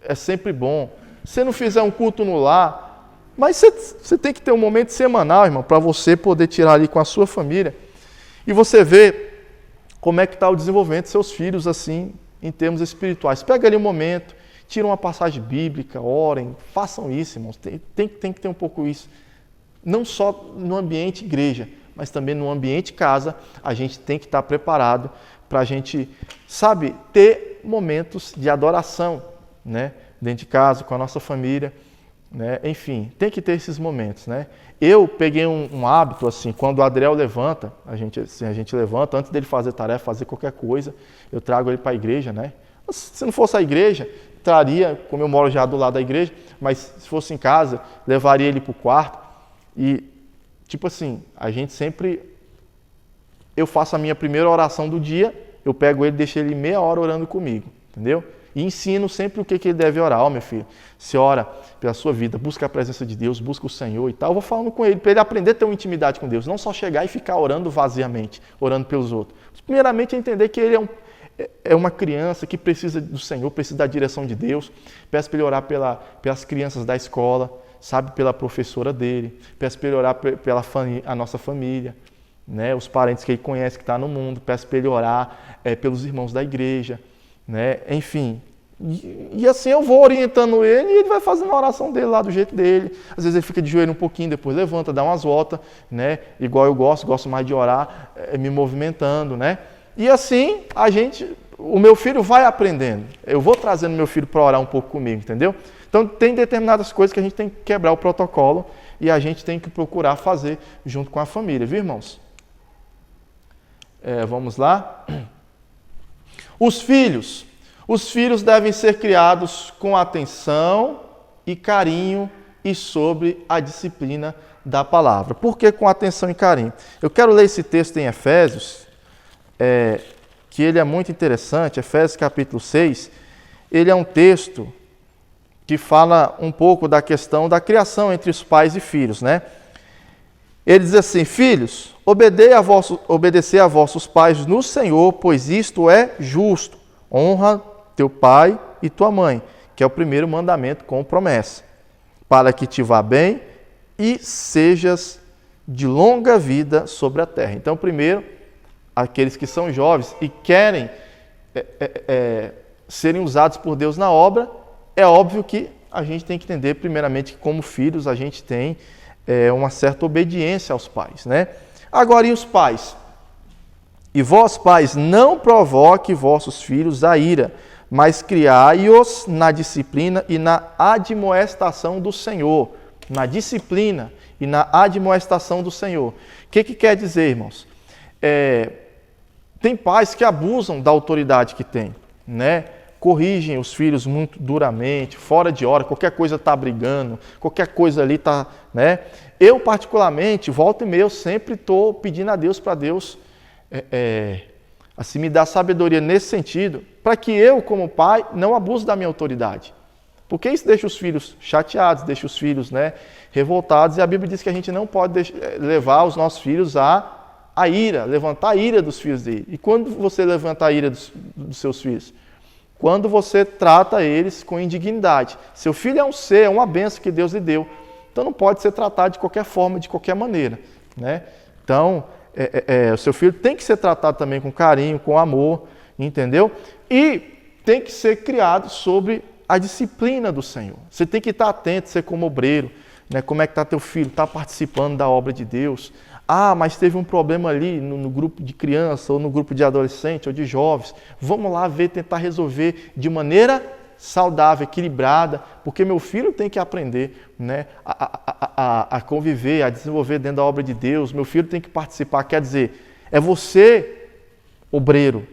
É sempre bom. Se não fizer um culto no lar, mas você tem que ter um momento semanal, irmão, para você poder tirar ali com a sua família. E você vê como é que está o desenvolvimento dos seus filhos, assim, em termos espirituais. Pega ali um momento, tira uma passagem bíblica, orem, façam isso, irmãos. Tem que ter um pouco isso. Não só no ambiente igreja, mas também no ambiente casa, a gente tem que estar preparado para a gente, sabe, ter momentos de adoração, né? Dentro de casa, com a nossa família, né? Enfim, tem que ter esses momentos, né? Eu peguei um hábito, assim, quando o Adriel levanta, a gente levanta, antes dele fazer tarefa, fazer qualquer coisa, eu trago ele para a igreja, né? Se não fosse a igreja, traria, como eu moro já do lado da igreja, mas se fosse em casa, levaria ele para o quarto e, tipo assim, a gente sempre, eu faço a minha primeira oração do dia, eu pego ele e deixo ele meia hora orando comigo, entendeu? E ensino sempre o que ele deve orar. Ó, meu filho, se ora pela sua vida, busca a presença de Deus, busca o Senhor e tal. Eu vou falando com ele, para ele aprender a ter uma intimidade com Deus, não só chegar e ficar orando vaziamente, orando pelos outros. Primeiramente, entender que ele é uma criança que precisa do Senhor, precisa da direção de Deus. Peço para ele orar pelas crianças da escola, sabe, pela professora dele. Peço para ele orar pela a nossa família, né, os parentes que ele conhece, que estão no mundo. Peço para ele orar pelos irmãos da igreja, né, enfim. E assim eu vou orientando ele e ele vai fazendo a oração dele lá do jeito dele. Às vezes ele fica de joelho um pouquinho, depois levanta, dá umas voltas, né? Igual eu gosto mais de orar, me movimentando, né? E assim o meu filho vai aprendendo. Eu vou trazendo meu filho para orar um pouco comigo, entendeu? Então tem determinadas coisas que a gente tem que quebrar o protocolo e a gente tem que procurar fazer junto com a família, viu, irmãos? Vamos lá. Os filhos devem ser criados com atenção e carinho e sobre a disciplina da palavra. Por que com atenção e carinho? Eu quero ler esse texto em Efésios, que ele é muito interessante, Efésios capítulo 6. Ele é um texto que fala um pouco da questão da criação entre os pais e filhos, né? Ele diz assim: filhos, obedecei a vossos pais no Senhor, pois isto é justo. Honra teu pai e tua mãe, que é o primeiro mandamento com promessa, para que te vá bem e sejas de longa vida sobre a terra. Então, primeiro, aqueles que são jovens e querem serem usados por Deus na obra, é óbvio que a gente tem que entender, primeiramente, que como filhos a gente tem uma certa obediência aos pais, né? Agora, e os pais? E vós, pais, não provoque vossos filhos a ira, mas criai-os na disciplina e na admoestação do Senhor. Na disciplina e na admoestação do Senhor. O que quer dizer, irmãos? Tem pais que abusam da autoridade que tem, né? Corrigem os filhos muito duramente, fora de hora, qualquer coisa está brigando, qualquer coisa ali está, né? Eu, particularmente, volta e meia, eu sempre estou pedindo a Deus para Deus assim, me dar sabedoria nesse sentido, para que eu, como pai, não abuse da minha autoridade. Porque isso deixa os filhos chateados, deixa os filhos, né, revoltados, e a Bíblia diz que a gente não pode levar os nossos filhos a ira, levantar a ira dos filhos dele. E quando você levanta a ira dos seus filhos? Quando você trata eles com indignidade. Seu filho é um ser, é uma bênção que Deus lhe deu. Então não pode ser tratado de qualquer forma, de qualquer maneira, né? Então, o seu filho tem que ser tratado também com carinho, com amor, entendeu? E tem que ser criado sobre a disciplina do Senhor. Você tem que estar atento, ser como obreiro, né? Como é que está teu filho? Está participando da obra de Deus? Ah, mas teve um problema ali no grupo de criança, ou no grupo de adolescente, ou de jovens. Vamos lá ver, tentar resolver de maneira saudável, equilibrada, porque meu filho tem que aprender, né, a conviver, a desenvolver dentro da obra de Deus. Meu filho tem que participar. Quer dizer, é você, obreiro,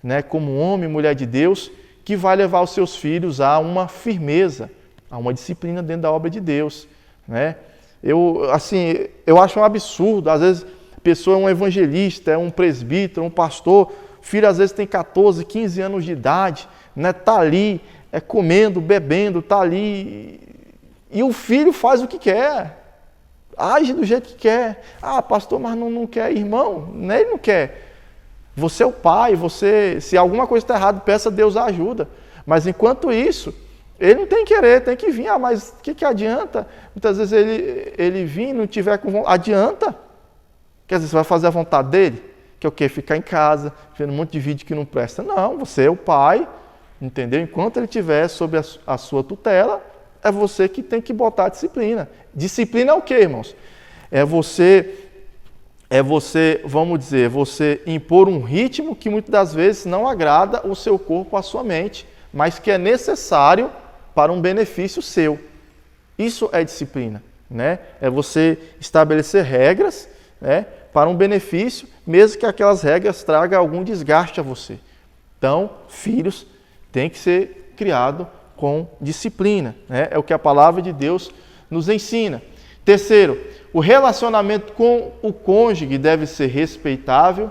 né, como homem e mulher de Deus, que vai levar os seus filhos a uma firmeza, a uma disciplina dentro da obra de Deus, né? Eu acho um absurdo, às vezes a pessoa é um evangelista, é um presbítero, um pastor, o filho às vezes tem 14, 15 anos de idade, né, tá ali, comendo, bebendo, tá ali, e o filho faz o que quer, age do jeito que quer. Ah, pastor, mas não quer, irmão, né? Ele não quer. Você é o pai, se alguma coisa está errada, peça a Deus ajuda. Mas enquanto isso, ele não tem que querer, tem que vir. Ah, mas o que adianta? Muitas vezes ele vir e não tiver com vontade. Adianta? Quer dizer, você vai fazer a vontade dele? Que é o quê? Ficar em casa, vendo um monte de vídeo que não presta. Não, você é o pai, entendeu? Enquanto ele estiver sob a sua tutela, é você que tem que botar a disciplina. Disciplina é o quê, irmãos? É você, vamos dizer, você impor um ritmo que muitas das vezes não agrada o seu corpo, a sua mente, mas que é necessário para um benefício seu. Isso é disciplina, né? É você estabelecer regras, né, para um benefício, mesmo que aquelas regras tragam algum desgaste a você. Então, filhos têm que ser criados com disciplina, né? É o que a palavra de Deus nos ensina. Terceiro, o relacionamento com o cônjuge deve ser respeitável,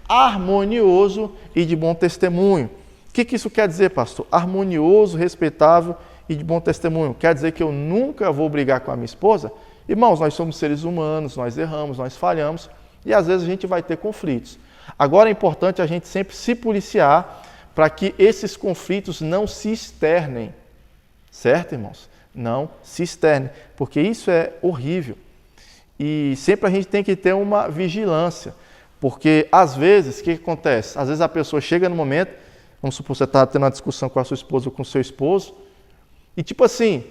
harmonioso e de bom testemunho. O que isso quer dizer, pastor? Harmonioso, respeitável e de bom testemunho. Quer dizer que eu nunca vou brigar com a minha esposa? Irmãos, nós somos seres humanos, nós erramos, nós falhamos e às vezes a gente vai ter conflitos. Agora é importante a gente sempre se policiar para que esses conflitos não se externem. Certo, irmãos? Não se externem, porque isso é horrível. E sempre a gente tem que ter uma vigilância, porque às vezes, o que acontece? Às vezes a pessoa chega no momento, vamos supor que você está tendo uma discussão com a sua esposa ou com o seu esposo, e tipo assim,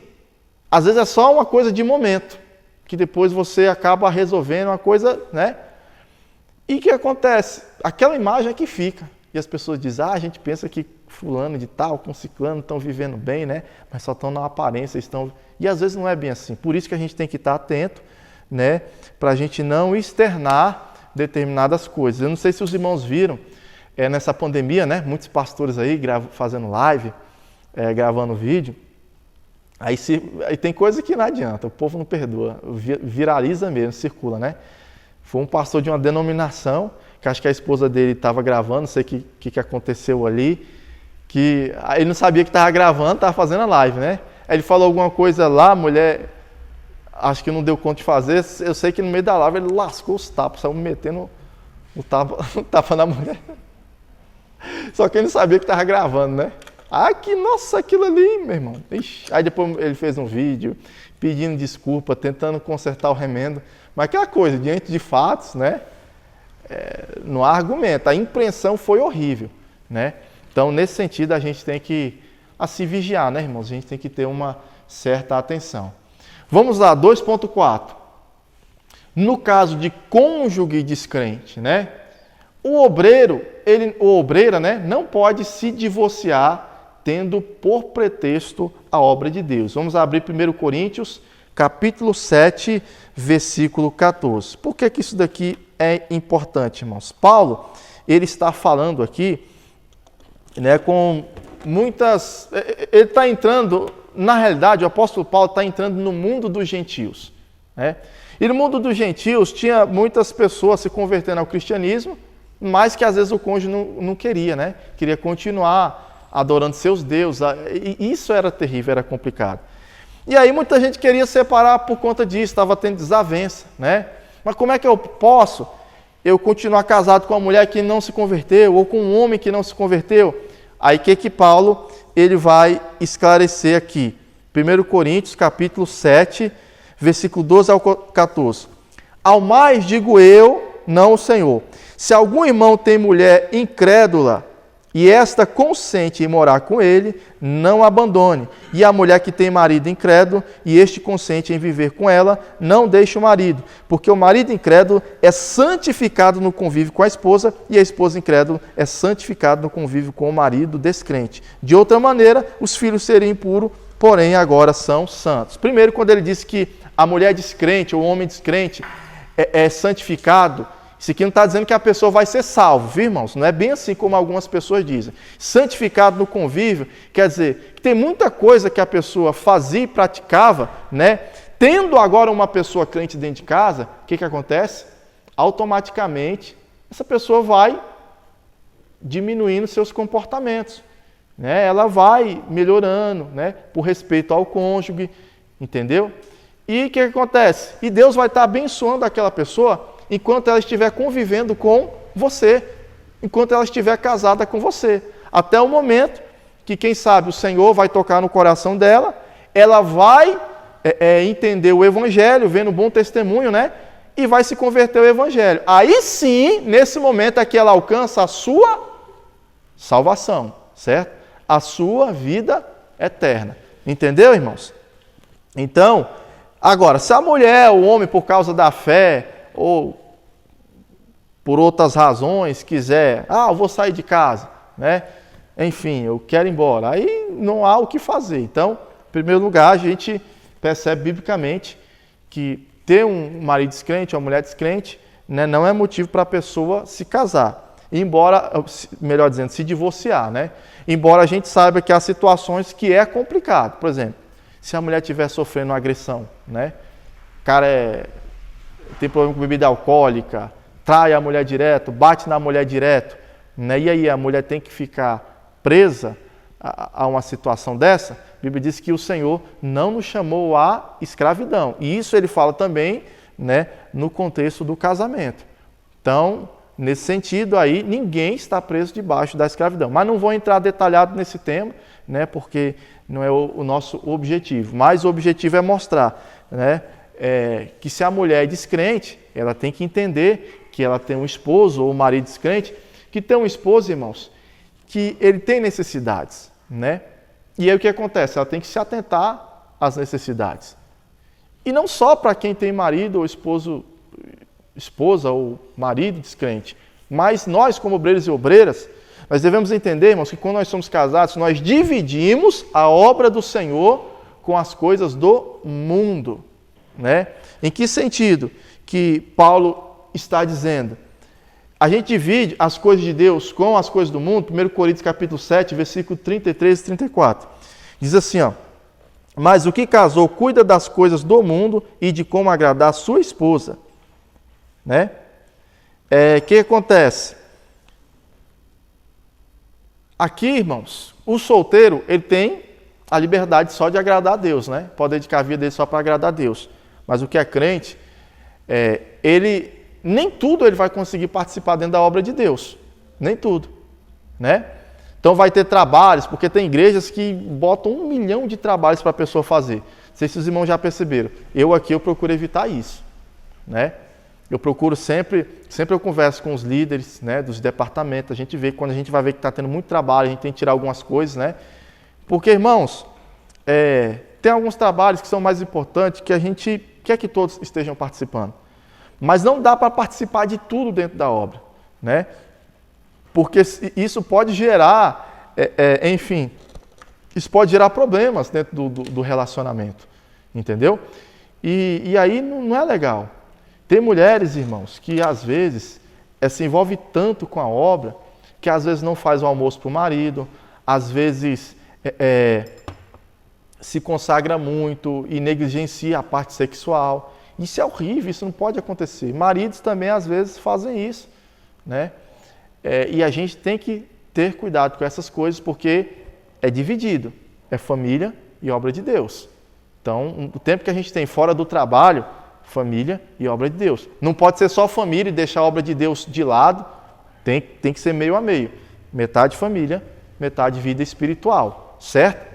às vezes é só uma coisa de momento, que depois você acaba resolvendo uma coisa, né? E o que acontece? Aquela imagem é que fica. E as pessoas dizem, a gente pensa que fulano de tal, com ciclano estão vivendo bem, né? Mas só estão na aparência, estão... E às vezes não é bem assim. Por isso que a gente tem que estar atento, né? Para a gente não externar determinadas coisas. Eu não sei se os irmãos viram, nessa pandemia, né? Muitos pastores aí fazendo live, gravando vídeo. Aí tem coisa que não adianta, o povo não perdoa, viraliza mesmo, circula, né? Foi um pastor de uma denominação, que acho que a esposa dele estava gravando, não sei o que aconteceu ali, que ele não sabia que estava gravando, estava fazendo a live, né? Aí ele falou alguma coisa lá, a mulher, acho que não deu conta de fazer, eu sei que no meio da live ele lascou os tapas, saiu metendo o tapa na mulher. Só que ele não sabia que estava gravando, né? Nossa, aquilo ali, meu irmão. Ixi. Aí depois ele fez um vídeo pedindo desculpa, tentando consertar o remendo. Mas aquela coisa, diante de fatos, né? Não há argumento. A impressão foi horrível, né? Então, nesse sentido, a gente tem que se vigiar, né, irmãos? A gente tem que ter uma certa atenção. Vamos lá, 2.4. No caso de cônjuge descrente, né? O obreira, né, não pode se divorciar tendo por pretexto a obra de Deus. Vamos abrir 1 Coríntios, capítulo 7, versículo 14. Por que isso daqui é importante, irmãos? Paulo, ele está falando aqui, né, com muitas... Ele está entrando, na realidade, o apóstolo Paulo está entrando no mundo dos gentios, né? E no mundo dos gentios tinha muitas pessoas se convertendo ao cristianismo, mas que às vezes o cônjuge não queria, né? Queria continuar adorando seus deuses. E isso era terrível, era complicado. E aí muita gente queria separar por conta disso, estava tendo desavença, né? Mas como é que eu posso continuar casado com uma mulher que não se converteu, ou com um homem que não se converteu? Aí que Paulo ele vai esclarecer aqui. 1 Coríntios, capítulo 7, versículo 12 ao 14. Ao mais digo eu, não o Senhor. Se algum irmão tem mulher incrédula, e esta consente em morar com ele, não abandone. E a mulher que tem marido incrédulo, e este consente em viver com ela, não deixe o marido. Porque o marido incrédulo é santificado no convívio com a esposa, e a esposa incrédula é santificada no convívio com o marido descrente. De outra maneira, os filhos seriam impuros, porém agora são santos. Primeiro, quando ele disse que a mulher descrente, ou o homem descrente, é santificado, isso aqui não está dizendo que a pessoa vai ser salva, viu, irmãos? Não é bem assim como algumas pessoas dizem. Santificado no convívio quer dizer que tem muita coisa que a pessoa fazia e praticava, né? Tendo agora uma pessoa crente dentro de casa, o que acontece? Automaticamente, essa pessoa vai diminuindo seus comportamentos, né? Ela vai melhorando, né? Por respeito ao cônjuge, entendeu? E o que acontece? E Deus vai estar abençoando aquela pessoa enquanto ela estiver convivendo com você, enquanto ela estiver casada com você. Até o momento que, quem sabe, o Senhor vai tocar no coração dela, ela vai entender o Evangelho, vendo um bom testemunho, né? E vai se converter ao Evangelho. Aí sim, nesse momento é que ela alcança a sua salvação, certo? A sua vida eterna. Entendeu, irmãos? Então, agora, se a mulher, o homem, por causa da fé, ou por outras razões, quiser, eu vou sair de casa, né? Enfim, eu quero ir embora. Aí não há o que fazer. Então, em primeiro lugar, a gente percebe biblicamente que ter um marido descrente, uma mulher descrente, né, não é motivo para a pessoa se casar. Embora, melhor dizendo, se divorciar, né? Embora a gente saiba que há situações que é complicado. Por exemplo, se a mulher estiver sofrendo uma agressão, né? O cara tem problema com bebida alcoólica, trai a mulher direto, bate na mulher direto, né? E aí a mulher tem que ficar presa a uma situação dessa. A Bíblia diz que o Senhor não nos chamou à escravidão. E isso ele fala também, né, no contexto do casamento. Então, nesse sentido aí, ninguém está preso debaixo da escravidão. Mas não vou entrar detalhado nesse tema, né, porque não é o nosso objetivo. Mas o objetivo é mostrar, né, que se a mulher é descrente, ela tem que entender que ela tem um esposo ou um marido descrente, que tem um esposo, irmãos, que ele tem necessidades, né? E aí o que acontece? Ela tem que se atentar às necessidades. E não só para quem tem marido ou esposa ou marido descrente, mas nós, como obreiros e obreiras, nós devemos entender, irmãos, que quando nós somos casados, nós dividimos a obra do Senhor com as coisas do mundo, né? Em que sentido que Paulo está dizendo? A gente divide as coisas de Deus com as coisas do mundo. 1 Coríntios capítulo 7, versículo 33 e 34. Diz assim, mas o que casou cuida das coisas do mundo e de como agradar a sua esposa. Né? O que acontece? Aqui, irmãos, o solteiro, ele tem a liberdade só de agradar a Deus, né? Pode dedicar a vida dele só para agradar a Deus. Mas o que é crente, nem tudo ele vai conseguir participar dentro da obra de Deus. Nem tudo, né? Então vai ter trabalhos, porque tem igrejas que botam 1 milhão de trabalhos para a pessoa fazer. Não sei se os irmãos já perceberam. Eu procuro evitar isso, né? Eu procuro sempre eu converso com os líderes, né, dos departamentos. A gente vê, quando a gente vai ver que está tendo muito trabalho, a gente tem que tirar algumas coisas, né? Porque, irmãos, tem alguns trabalhos que são mais importantes que a gente quer que todos estejam participando. Mas não dá para participar de tudo dentro da obra, né? Porque isso pode gerar, isso pode gerar problemas dentro do relacionamento, entendeu? E aí não é legal. Tem mulheres, irmãos, que às vezes se envolve tanto com a obra, que às vezes não faz o almoço para o marido, às vezes se consagra muito e negligencia a parte sexual. Isso é horrível, isso não pode acontecer. Maridos também às vezes fazem isso, né? E a gente tem que ter cuidado com essas coisas, porque é dividido, é família e obra de Deus. Então, o tempo que a gente tem fora do trabalho, família e obra de Deus. Não pode ser só família e deixar a obra de Deus de lado, tem que ser meio a meio. Metade família, metade vida espiritual, certo?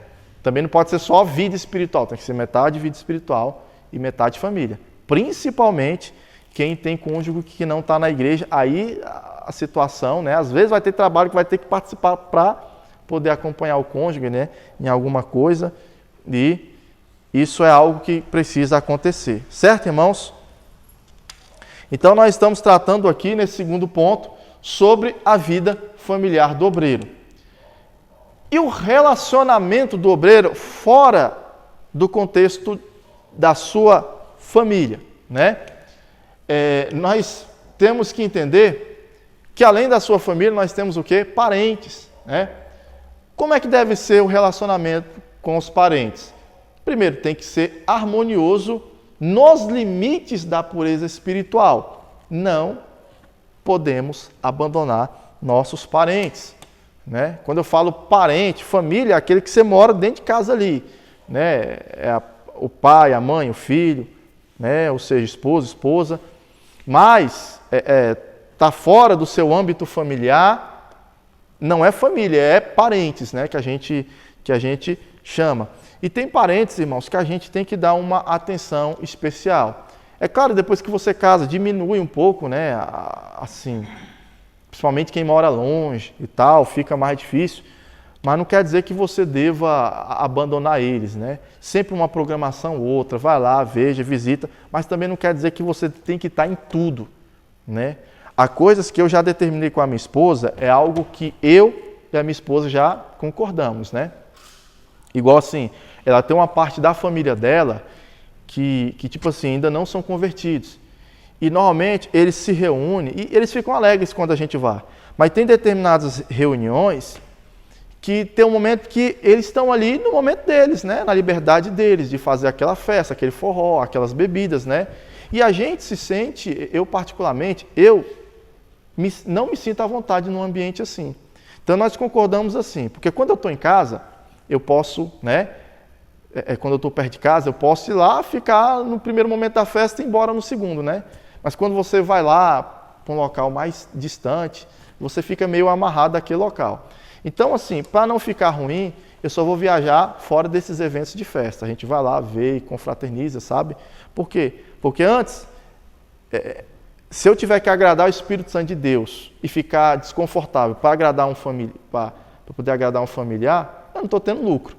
Também não pode ser só vida espiritual, tem que ser metade vida espiritual e metade família. Principalmente quem tem cônjuge que não está na igreja, aí a situação, né? Às vezes vai ter trabalho que vai ter que participar para poder acompanhar o cônjuge, né? Em alguma coisa, e isso é algo que precisa acontecer. Certo, irmãos? Então, nós estamos tratando aqui, nesse segundo ponto, sobre a vida familiar do obreiro. E o relacionamento do obreiro fora do contexto da sua família, né? Nós temos que entender que, além da sua família, nós temos o quê? Parentes, né? Como é que deve ser o relacionamento com os parentes? Primeiro, tem que ser harmonioso nos limites da pureza espiritual. Não podemos abandonar nossos parentes, né? Quando eu falo parente, família, é aquele que você mora dentro de casa ali, né? O pai, a mãe, o filho, né? Ou seja, esposo, esposa. Mas tá fora do seu âmbito familiar, não é família, é parentes, né? Que a gente chama. E tem parentes, irmãos, que a gente tem que dar uma atenção especial. É claro, depois que você casa, diminui um pouco, né? Assim, principalmente quem mora longe e tal, fica mais difícil. Mas não quer dizer que você deva abandonar eles, né? Sempre uma programação ou outra, vai lá, veja, visita, mas também não quer dizer que você tem que estar em tudo, né? Há coisas que eu já determinei com a minha esposa, é algo que eu e a minha esposa já concordamos, né? Igual assim, ela tem uma parte da família dela que tipo assim, ainda não são convertidos. E normalmente eles se reúnem e eles ficam alegres quando a gente vai. Mas tem determinadas reuniões que tem um momento que eles estão ali no momento deles, né? Na liberdade deles, de fazer aquela festa, aquele forró, aquelas bebidas, né? E a gente se sente, eu particularmente, não me sinto à vontade num ambiente assim. Então nós concordamos assim, porque quando eu estou em casa, eu posso, né? Quando eu estou perto de casa, eu posso ir lá, ficar no primeiro momento da festa e ir embora no segundo, né? Mas quando você vai lá para um local mais distante, você fica meio amarrado daquele local. Então, assim, para não ficar ruim, eu só vou viajar fora desses eventos de festa. A gente vai lá, vê e confraterniza, sabe? Por quê? Porque antes, se eu tiver que agradar o Espírito Santo de Deus e ficar desconfortável para agradar para poder agradar um familiar, eu não estou tendo lucro.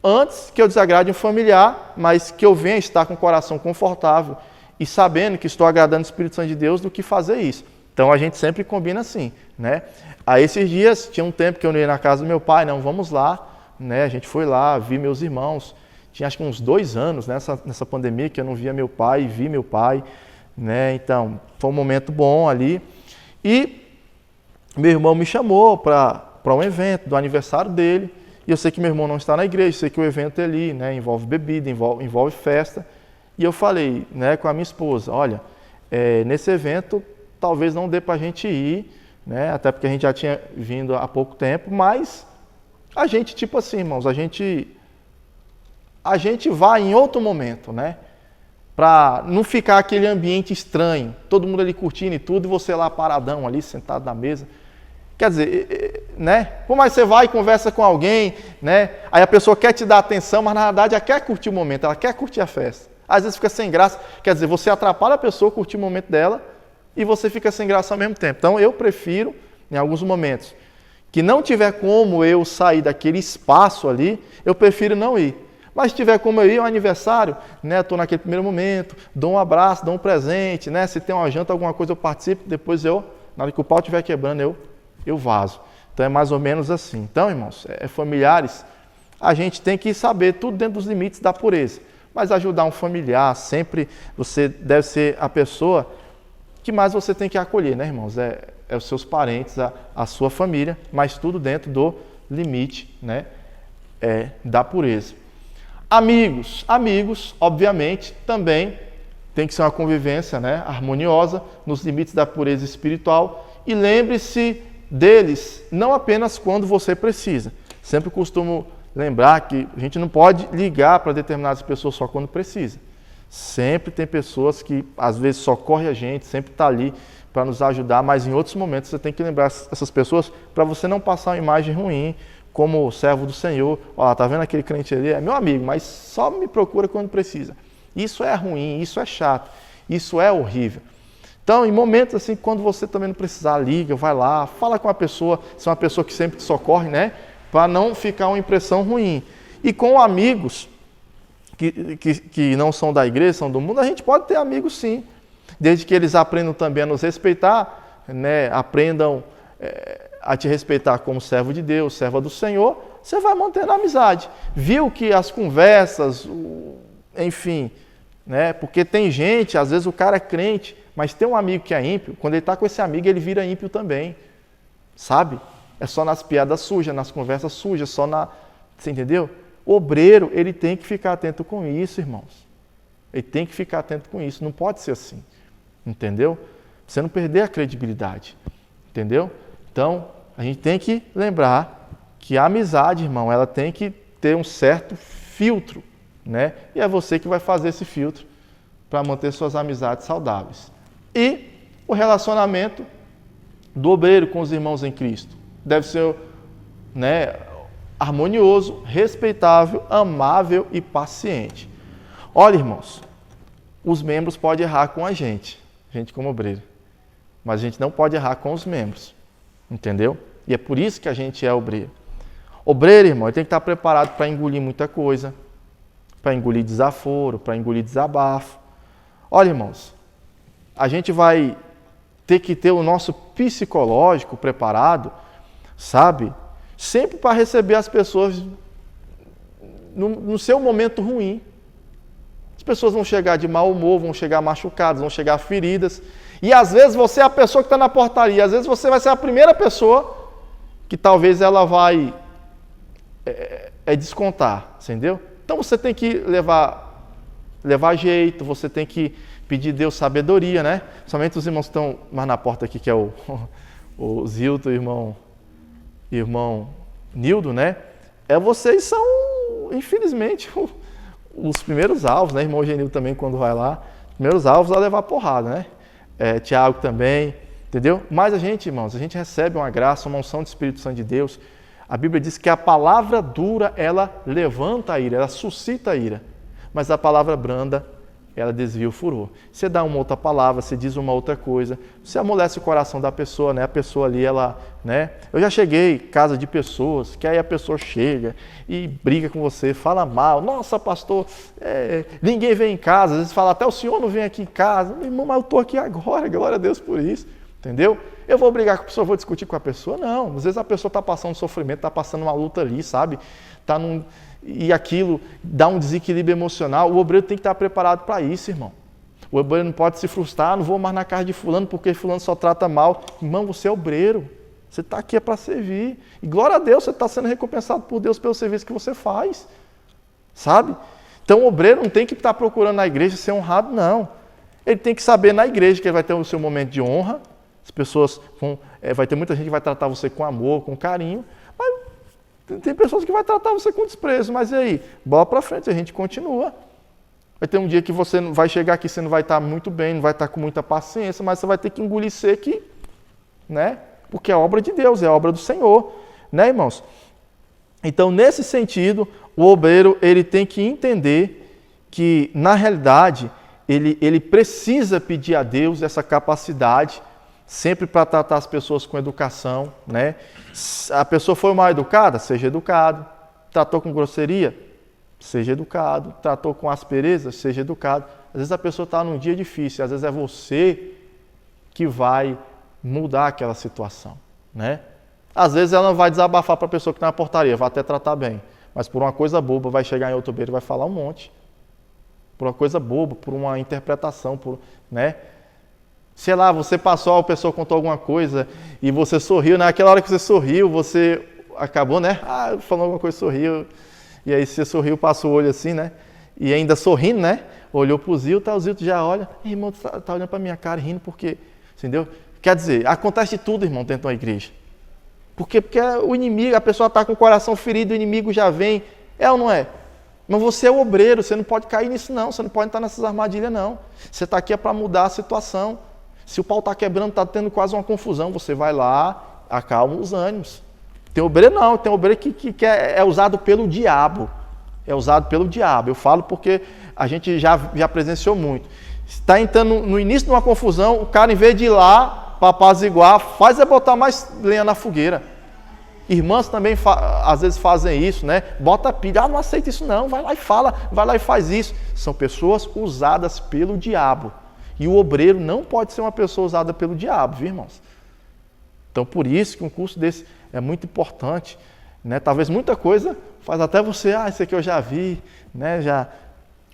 Antes que eu desagrade um familiar, mas que eu venha estar com o coração confortável e sabendo que estou agradando o Espírito Santo de Deus, do que fazer isso. Então a gente sempre combina assim, né? Aí esses dias, tinha um tempo que eu não ia na casa do meu pai, não, vamos lá, né? A gente foi lá, vi meus irmãos. Tinha acho que uns 2 anos nessa pandemia que eu não via meu pai e vi meu pai, né? Então foi um momento bom ali. E meu irmão me chamou para um evento do aniversário dele. E eu sei que meu irmão não está na igreja, sei que o evento é ali, né? Envolve bebida, envolve festa. E eu falei, né, com a minha esposa, olha, nesse evento talvez não dê para a gente ir, né? Até porque a gente já tinha vindo há pouco tempo, mas a gente, tipo assim, irmãos, a gente vai em outro momento, né? Para não ficar aquele ambiente estranho, todo mundo ali curtindo e tudo, e você lá paradão ali, sentado na mesa. Quer dizer, né? Por mais você vai e conversa com alguém, né? Aí a pessoa quer te dar atenção, mas na verdade ela quer curtir o momento, ela quer curtir a festa. Às vezes fica sem graça, quer dizer, você atrapalha a pessoa a curtir o momento dela e você fica sem graça ao mesmo tempo. Então eu prefiro, em alguns momentos, que não tiver como eu sair daquele espaço ali, eu prefiro não ir. Mas se tiver como eu ir, é um aniversário, né? Estou naquele primeiro momento, dou um abraço, dou um presente, né? Se tem uma janta, alguma coisa eu participo, depois na hora que o pau estiver quebrando, eu vazo. Então é mais ou menos assim. Então, irmãos, familiares, a gente tem que saber tudo dentro dos limites da pureza. Mas ajudar um familiar, sempre você deve ser a pessoa que mais você tem que acolher, né, irmãos? É os seus parentes, a sua família, mas tudo dentro do limite, né, da pureza. Amigos, obviamente, também tem que ser uma convivência, né, harmoniosa, nos limites da pureza espiritual. E lembre-se deles, não apenas quando você precisa. Sempre costumo lembrar que a gente não pode ligar para determinadas pessoas só quando precisa. Sempre tem pessoas que, às vezes, socorrem a gente, sempre está ali para nos ajudar, mas em outros momentos você tem que lembrar essas pessoas para você não passar uma imagem ruim, como servo do Senhor. Ó, tá vendo aquele crente ali? É meu amigo, mas só me procura quando precisa. Isso é ruim, isso é chato, isso é horrível. Então, em momentos assim, quando você também não precisar, liga, vai lá, fala com a pessoa, se é uma pessoa que sempre te socorre, né? Para não ficar uma impressão ruim. E com amigos que não são da igreja, são do mundo, a gente pode ter amigos sim, desde que eles aprendam também a nos respeitar, né? Aprendam a te respeitar como servo de Deus, serva do Senhor, você vai mantendo a amizade. Viu que as conversas, enfim, né? Porque tem gente, às vezes o cara é crente, mas tem um amigo que é ímpio, quando ele está com esse amigo, ele vira ímpio também, sabe? É só nas piadas sujas, nas conversas sujas, só na... Você entendeu? O obreiro, ele tem que ficar atento com isso, irmãos. Ele tem que ficar atento com isso, não pode ser assim, entendeu? Você não perder a credibilidade, entendeu? Então, a gente tem que lembrar que a amizade, irmão, ela tem que ter um certo filtro, né? E é você que vai fazer esse filtro para manter suas amizades saudáveis. E o relacionamento do obreiro com os irmãos em Cristo deve ser, né, harmonioso, respeitável, amável e paciente. Olha, irmãos, os membros podem errar com a gente como obreiro, mas a gente não pode errar com os membros, entendeu? E é por isso que a gente é obreiro. Obreiro, irmão, ele tem que estar preparado para engolir muita coisa, para engolir desaforo, para engolir desabafo. Olha, irmãos, a gente vai ter que ter o nosso psicológico preparado, sabe? Sempre para receber as pessoas no seu momento ruim. As pessoas vão chegar de mau humor, vão chegar machucadas, vão chegar feridas. E às vezes você é a pessoa que está na portaria, às vezes você vai ser a primeira pessoa que talvez ela vai descontar, entendeu? Então você tem que levar jeito, você tem que pedir a Deus sabedoria, né? Somente os irmãos que estão mais na porta aqui, que é o Zilton e o irmão Nildo, né? Vocês são, infelizmente, os primeiros alvos, né? Irmão Genildo também, quando vai lá, primeiros alvos a levar porrada, né? Tiago também, entendeu? Mas a gente, irmãos, a gente recebe uma graça, uma unção do Espírito Santo de Deus. A Bíblia diz que a palavra dura, ela levanta a ira, ela suscita a ira. Mas a palavra branda, ela desvia o furor. Você dá uma outra palavra, você diz uma outra coisa, você amolece o coração da pessoa, né? A pessoa ali, ela, né? Eu já cheguei em casa de pessoas, que aí a pessoa chega e briga com você, fala mal. Nossa, pastor, ninguém vem em casa. Às vezes fala, até o senhor não vem aqui em casa. Meu irmão, mas eu estou aqui agora, glória a Deus por isso, entendeu? Eu vou brigar com a pessoa, vou discutir com a pessoa? Não. Às vezes a pessoa está passando sofrimento, está passando uma luta ali, sabe? E aquilo dá um desequilíbrio emocional. O obreiro tem que estar preparado para isso, irmão. O obreiro não pode se frustrar, não vou mais na casa de fulano porque fulano só trata mal. Irmão, você é obreiro. Você está aqui para servir. E glória a Deus, você está sendo recompensado por Deus pelo serviço que você faz. Sabe? Então o obreiro não tem que estar procurando na igreja ser honrado, não. Ele tem que saber na igreja que ele vai ter o seu momento de honra. As pessoas vai ter muita gente que vai tratar você com amor, com carinho. Mas tem pessoas que vai tratar você com desprezo, mas e aí? Bola para frente, a gente continua. Vai ter um dia que você vai chegar aqui, você não vai estar muito bem, não vai estar com muita paciência, mas você vai ter que engolir seco, né? Porque é obra de Deus, é obra do Senhor, né, irmãos? Então, nesse sentido, o obreiro ele tem que entender que, na realidade, ele precisa pedir a Deus essa capacidade sempre para tratar as pessoas com educação, né? A pessoa foi mal educada, seja educado. Tratou com grosseria, seja educado. Tratou com aspereza, seja educado. Às vezes a pessoa está num dia difícil, às vezes é você que vai mudar aquela situação, né? Às vezes ela não vai desabafar para a pessoa que está na portaria, vai até tratar bem, mas por uma coisa boba vai chegar em outro beiro e vai falar um monte. por uma coisa boba, por uma interpretação, né? Sei lá, você passou, a pessoa contou alguma coisa e você sorriu, naquela hora que você sorriu, você acabou, né? Falou alguma coisa, sorriu, e aí você sorriu, passou o olho assim, né? E ainda sorrindo, né? Olhou pro Zilton, o Zilton já olha, irmão, tá olhando pra minha cara rindo, porque, entendeu? Quer dizer, acontece de tudo, irmão, dentro de uma igreja. Porque o inimigo, a pessoa está com o coração ferido, o inimigo já vem. É ou não é? Mas você é o obreiro, você não pode cair nisso não, você não pode entrar nessas armadilhas não. Você está aqui para mudar a situação. Se o pau está quebrando, está tendo quase uma confusão, você vai lá, acalma os ânimos. Tem obreiro não, tem obreiro que é usado pelo diabo. É usado pelo diabo. Eu falo porque a gente já presenciou muito. Está entrando no início de uma confusão, o cara, em vez de ir lá para apaziguar, faz é botar mais lenha na fogueira. Irmãs também às vezes fazem isso, né? Bota pilha, não aceita isso não, vai lá e fala, vai lá e faz isso. São pessoas usadas pelo diabo. E o obreiro não pode ser uma pessoa usada pelo diabo, viu, irmãos? Então, por isso que um curso desse é muito importante, né? Talvez muita coisa faz até você, isso aqui eu já vi, né?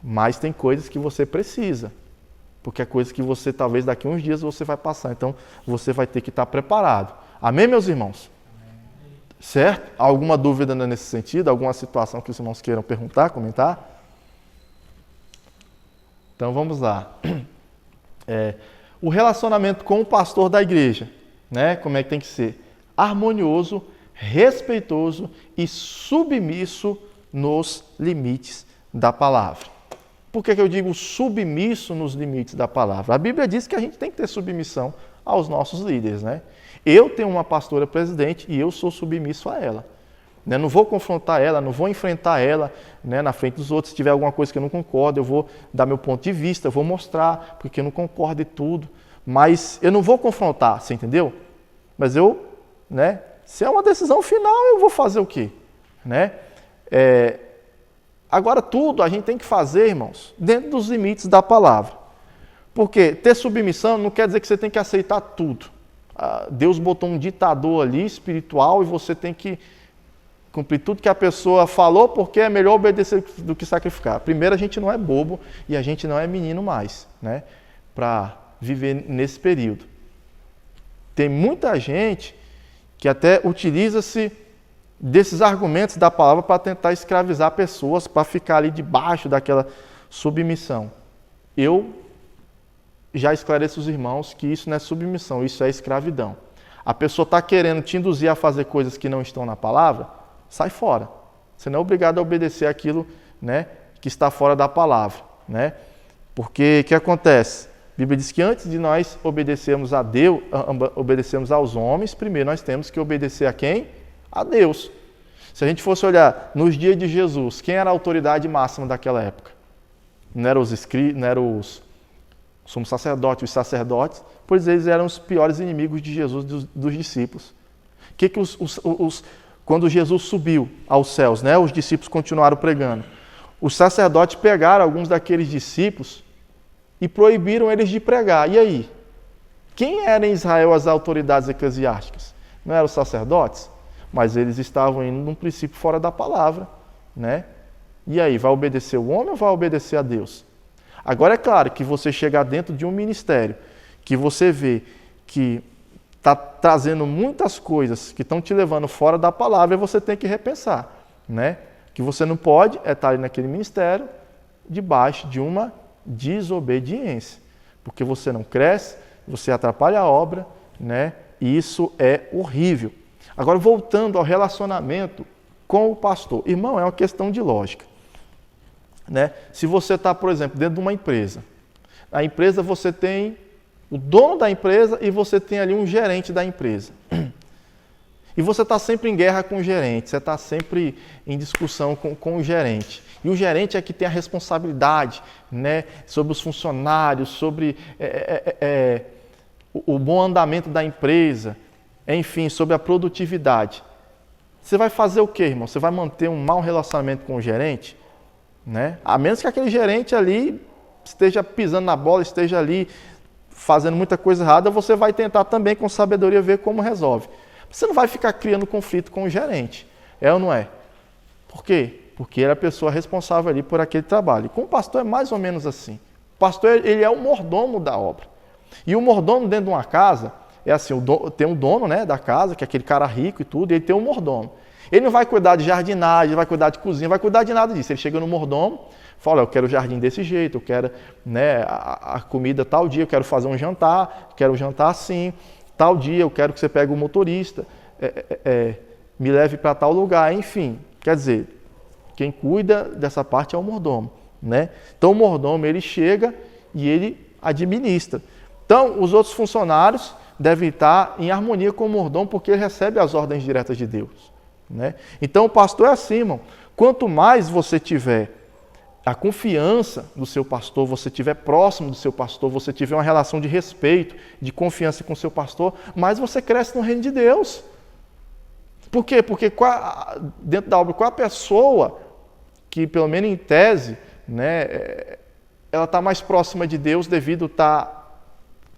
Mas tem coisas que você precisa. Porque é coisa que você, talvez daqui a uns dias, você vai passar. Então, você vai ter que estar preparado. Amém, meus irmãos? Amém. Certo? Alguma dúvida nesse sentido? Alguma situação que os irmãos queiram perguntar, comentar? Então, vamos lá. O relacionamento com o pastor da igreja, né? Como é que tem que ser? Harmonioso, respeitoso e submisso nos limites da palavra. Por que eu digo submisso nos limites da palavra? A Bíblia diz que a gente tem que ter submissão aos nossos líderes, né? Eu tenho uma pastora presidente e eu sou submisso a ela. Né? Não vou confrontar ela, não vou enfrentar ela, né, na frente dos outros. Se tiver alguma coisa que eu não concordo, eu vou dar meu ponto de vista, eu vou mostrar, porque eu não concordo de tudo. Mas eu não vou confrontar, você entendeu? Mas né, se é uma decisão final, eu vou fazer o quê? Né? Agora, tudo a gente tem que fazer, irmãos, dentro dos limites da palavra. Porque ter submissão não quer dizer que você tem que aceitar tudo. Deus botou um ditador ali, espiritual, e você tem que cumprir tudo que a pessoa falou, porque é melhor obedecer do que sacrificar. Primeiro, a gente não é bobo e a gente não é menino mais, né? Para viver nesse período. Tem muita gente que até utiliza-se desses argumentos da palavra para tentar escravizar pessoas, para ficar ali debaixo daquela submissão. Eu já esclareço os irmãos que isso não é submissão, isso é escravidão. A pessoa está querendo te induzir a fazer coisas que não estão na palavra, sai fora. Você não é obrigado a obedecer aquilo, né, que está fora da palavra. Né? Porque o que acontece? A Bíblia diz que antes de nós obedecermos a Deus, obedecermos aos homens, primeiro nós temos que obedecer a quem? A Deus. Se a gente fosse olhar nos dias de Jesus, quem era a autoridade máxima daquela época? Não eram os sumos sacerdotes, os sacerdotes, pois eles eram os piores inimigos de Jesus, dos discípulos. Quando Jesus subiu aos céus, né, os discípulos continuaram pregando. Os sacerdotes pegaram alguns daqueles discípulos e proibiram eles de pregar. E aí? Quem eram em Israel as autoridades eclesiásticas? Não eram os sacerdotes? Mas eles estavam indo num princípio fora da palavra, né? E aí, vai obedecer o homem ou vai obedecer a Deus? Agora, é claro que você chegar dentro de um ministério que você vê que está trazendo muitas coisas que estão te levando fora da palavra, você tem que repensar, né? Que você não pode estar ali naquele ministério debaixo de uma desobediência, porque você não cresce, você atrapalha a obra, né? E isso é horrível. Agora, voltando ao relacionamento com o pastor. Irmão, é uma questão de lógica. Né? Se você está, por exemplo, dentro de uma empresa. A empresa, você tem o dono da empresa e você tem ali um gerente da empresa. E você está sempre em guerra com o gerente, você está sempre em discussão com o gerente. E o gerente é que tem a responsabilidade, né, sobre os funcionários, sobre o bom andamento da empresa, enfim, sobre a produtividade. Você vai fazer o quê, irmão? Você vai manter um mau relacionamento com o gerente? Né? A menos que aquele gerente ali esteja pisando na bola, esteja ali fazendo muita coisa errada, você vai tentar também com sabedoria ver como resolve. Você não vai ficar criando conflito com o gerente, é ou não é? Por quê? Porque ele é a pessoa responsável ali por aquele trabalho. E com o pastor é mais ou menos assim. O pastor, ele é o mordomo da obra. E o mordomo dentro de uma casa, é assim, tem um dono, né, da casa, que é aquele cara rico e tudo, e ele tem um mordomo. Ele não vai cuidar de jardinagem, vai cuidar de cozinha, vai cuidar de nada disso. Ele chega no mordomo, fala, eu quero o jardim desse jeito, eu quero, né, a comida tal dia, eu quero fazer um jantar, quero um jantar assim, tal dia, eu quero que você pegue o motorista, me leve para tal lugar, enfim. Quer dizer, quem cuida dessa parte é o mordomo, né? Então o mordomo, ele chega e ele administra. Então os outros funcionários devem estar em harmonia com o mordomo, porque ele recebe as ordens diretas de Deus, né? Então o pastor é assim, irmão. Quanto mais você tiver a confiança do seu pastor, você estiver próximo do seu pastor, você tiver uma relação de respeito, de confiança com o seu pastor, mais você cresce no reino de Deus. Por quê? Porque dentro da obra, qual a pessoa que, pelo menos em tese, né, ela está mais próxima de Deus devido a estar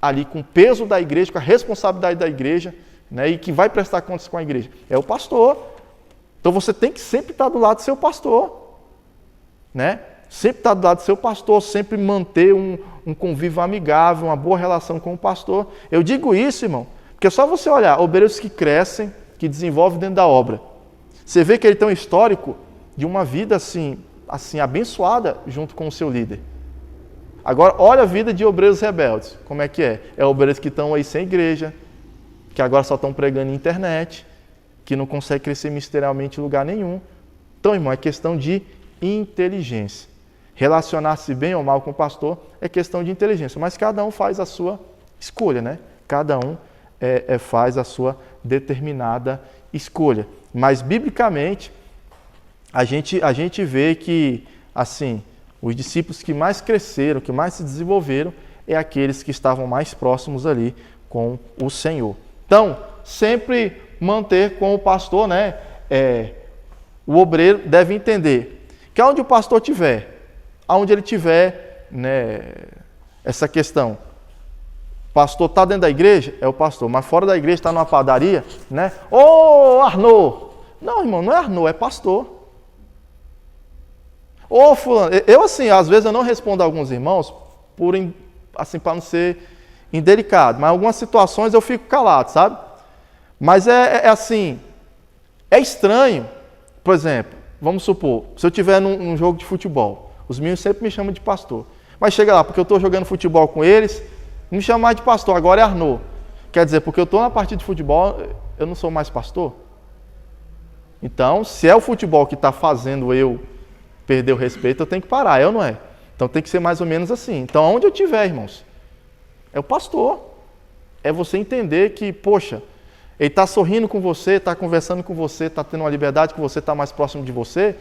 ali com o peso da igreja, com a responsabilidade da igreja, né, e que vai prestar contas com a igreja? É o pastor. Então você tem que sempre estar do lado do seu pastor, né? Sempre estar do lado do seu pastor, sempre manter um convívio amigável, uma boa relação com o pastor. Eu digo isso, irmão, porque é só você olhar obreiros que crescem, que desenvolvem dentro da obra. Você vê que ele tem um histórico de uma vida assim abençoada junto com o seu líder. Agora, olha a vida de obreiros rebeldes. Como é que é? É obreiros que estão aí sem igreja, que agora só estão pregando na internet, que não conseguem crescer ministerialmente em lugar nenhum. Então, irmão, é questão de inteligência. Relacionar-se bem ou mal com o pastor é questão de inteligência, mas cada um faz a sua escolha, né? Cada um faz a sua determinada escolha. Mas, biblicamente, a gente vê que, assim, os discípulos que mais cresceram, que mais se desenvolveram, é aqueles que estavam mais próximos ali com o Senhor. Então, sempre manter com o pastor, né? O obreiro deve entender que onde o pastor estiver, aonde ele tiver, né, essa questão, o pastor está dentro da igreja, é o pastor, mas fora da igreja está numa padaria, né? Ô, Arnaud! Não, irmão, não é Arnaud, é pastor. Ô, fulano, eu assim, às vezes eu não respondo a alguns irmãos assim, para não ser indelicado, mas em algumas situações eu fico calado, sabe? Mas é assim, é estranho, por exemplo, vamos supor, se eu estiver num jogo de futebol, os meninos sempre me chamam de pastor, mas chega lá, porque eu estou jogando futebol com eles, não me chama mais de pastor, agora é Arnaud. Quer dizer, porque eu estou na partida de futebol, eu não sou mais pastor? Então, se é o futebol que está fazendo eu perder o respeito, eu tenho que parar, eu não é? Então tem que ser mais ou menos assim. Então, onde eu estiver, irmãos, é o pastor. É você entender que, poxa, ele está sorrindo com você, está conversando com você, está tendo uma liberdade com você, está mais próximo de você,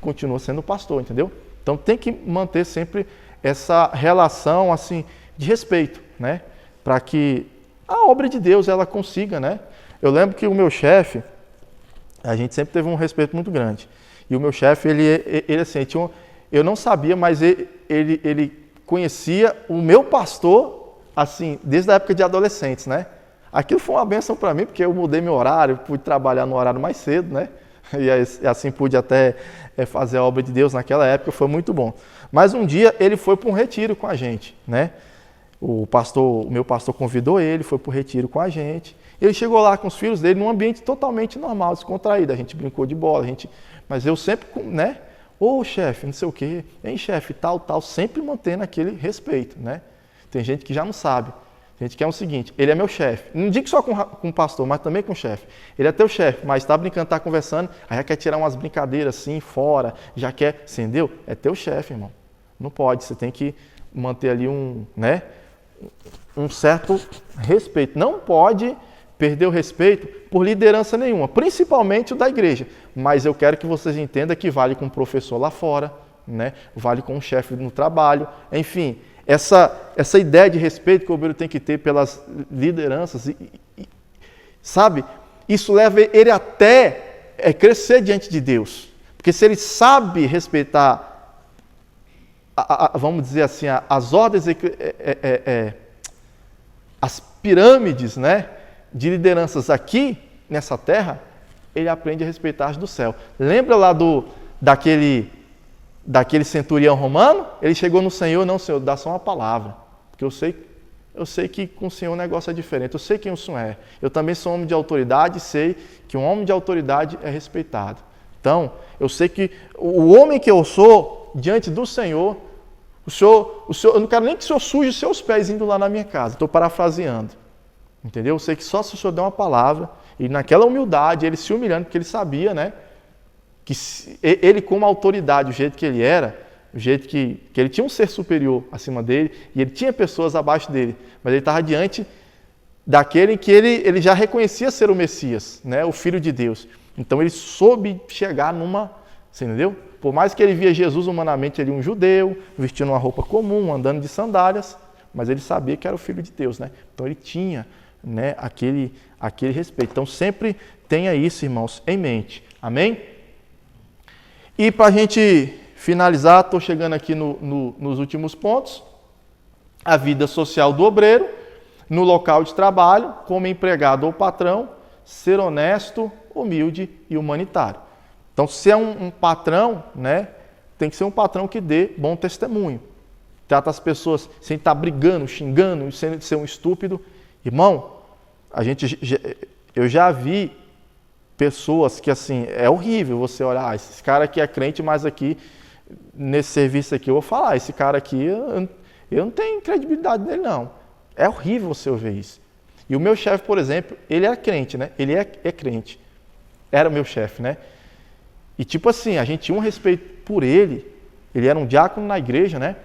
continua sendo o pastor, entendeu? Então tem que manter sempre essa relação assim de respeito, né? Para que a obra de Deus ela consiga, né? Eu lembro que o meu chefe, a gente sempre teve um respeito muito grande. E o meu chefe, ele assim, eu não sabia, mas ele conhecia o meu pastor, assim, desde a época de adolescentes, né? Aquilo foi uma bênção para mim, porque eu mudei meu horário, pude trabalhar no horário mais cedo, né? E assim pude até fazer a obra de Deus naquela época, foi muito bom. Mas um dia ele foi para um retiro com a gente, né? O meu pastor convidou ele, foi para o retiro com a gente. Ele chegou lá com os filhos dele num ambiente totalmente normal, descontraído. A gente brincou de bola, mas eu sempre, né? Ô, chefe, não sei o quê, hein, chefe, tal, sempre mantendo aquele respeito, né? Tem gente que já não sabe. Tem gente que é o seguinte, ele é meu chefe. Não digo só com o pastor, mas também com o chefe. Ele é teu chefe, mas está brincando, está conversando, aí já quer tirar umas brincadeiras assim, fora, já quer, entendeu? É teu chefe, irmão. Não pode, você tem que manter ali um certo respeito. Não pode perder o respeito por liderança nenhuma, principalmente o da igreja. Mas eu quero que vocês entendam que vale com o professor lá fora, né? Vale com o chefe no trabalho, enfim. Essa ideia de respeito que o obreiro tem que ter pelas lideranças, sabe? Isso leva ele até crescer diante de Deus. Porque se ele sabe respeitar, vamos dizer assim, as ordens, as pirâmides, né, de lideranças aqui nessa terra, ele aprende a respeitar as do céu. Lembra lá daquele centurião romano, ele chegou no Senhor, não, Senhor, dá só uma palavra, porque eu sei que com o Senhor o negócio é diferente, eu sei quem o Senhor é. Eu também sou homem de autoridade e sei que um homem de autoridade é respeitado. Então, eu sei que o homem que eu sou, diante do Senhor, o Senhor, eu não quero nem que o Senhor suje os seus pés indo lá na minha casa, estou parafraseando. Entendeu? Eu sei que só se o Senhor der uma palavra, e naquela humildade, ele se humilhando, porque ele sabia, né, que ele como autoridade, o jeito que ele era, o jeito que ele tinha um ser superior acima dele, e ele tinha pessoas abaixo dele, mas ele estava diante daquele em que ele já reconhecia ser o Messias, né, o Filho de Deus. Então ele soube chegar você entendeu? Por mais que ele via Jesus humanamente ali um judeu, vestindo uma roupa comum, andando de sandálias, mas ele sabia que era o Filho de Deus, né? Então ele tinha, né, aquele respeito. Então sempre tenha isso, irmãos, em mente. Amém? E para a gente finalizar, estou chegando aqui nos últimos pontos. A vida social do obreiro, no local de trabalho, como empregado ou patrão, ser honesto, humilde e humanitário. Então, se é um patrão, né, tem que ser um patrão que dê bom testemunho. Trata as pessoas sem estar brigando, xingando, sem ser um estúpido. Irmão, eu já vi pessoas que, assim, é horrível você olhar, esse cara aqui é crente, mas aqui, nesse serviço aqui, eu vou falar, esse cara aqui, eu não tenho credibilidade nele, não. É horrível você ouvir isso. E o meu chefe, por exemplo, ele era crente, né? Ele é crente. Era o meu chefe, né? E tipo assim, a gente tinha um respeito por ele. Ele era um diácono na igreja, né?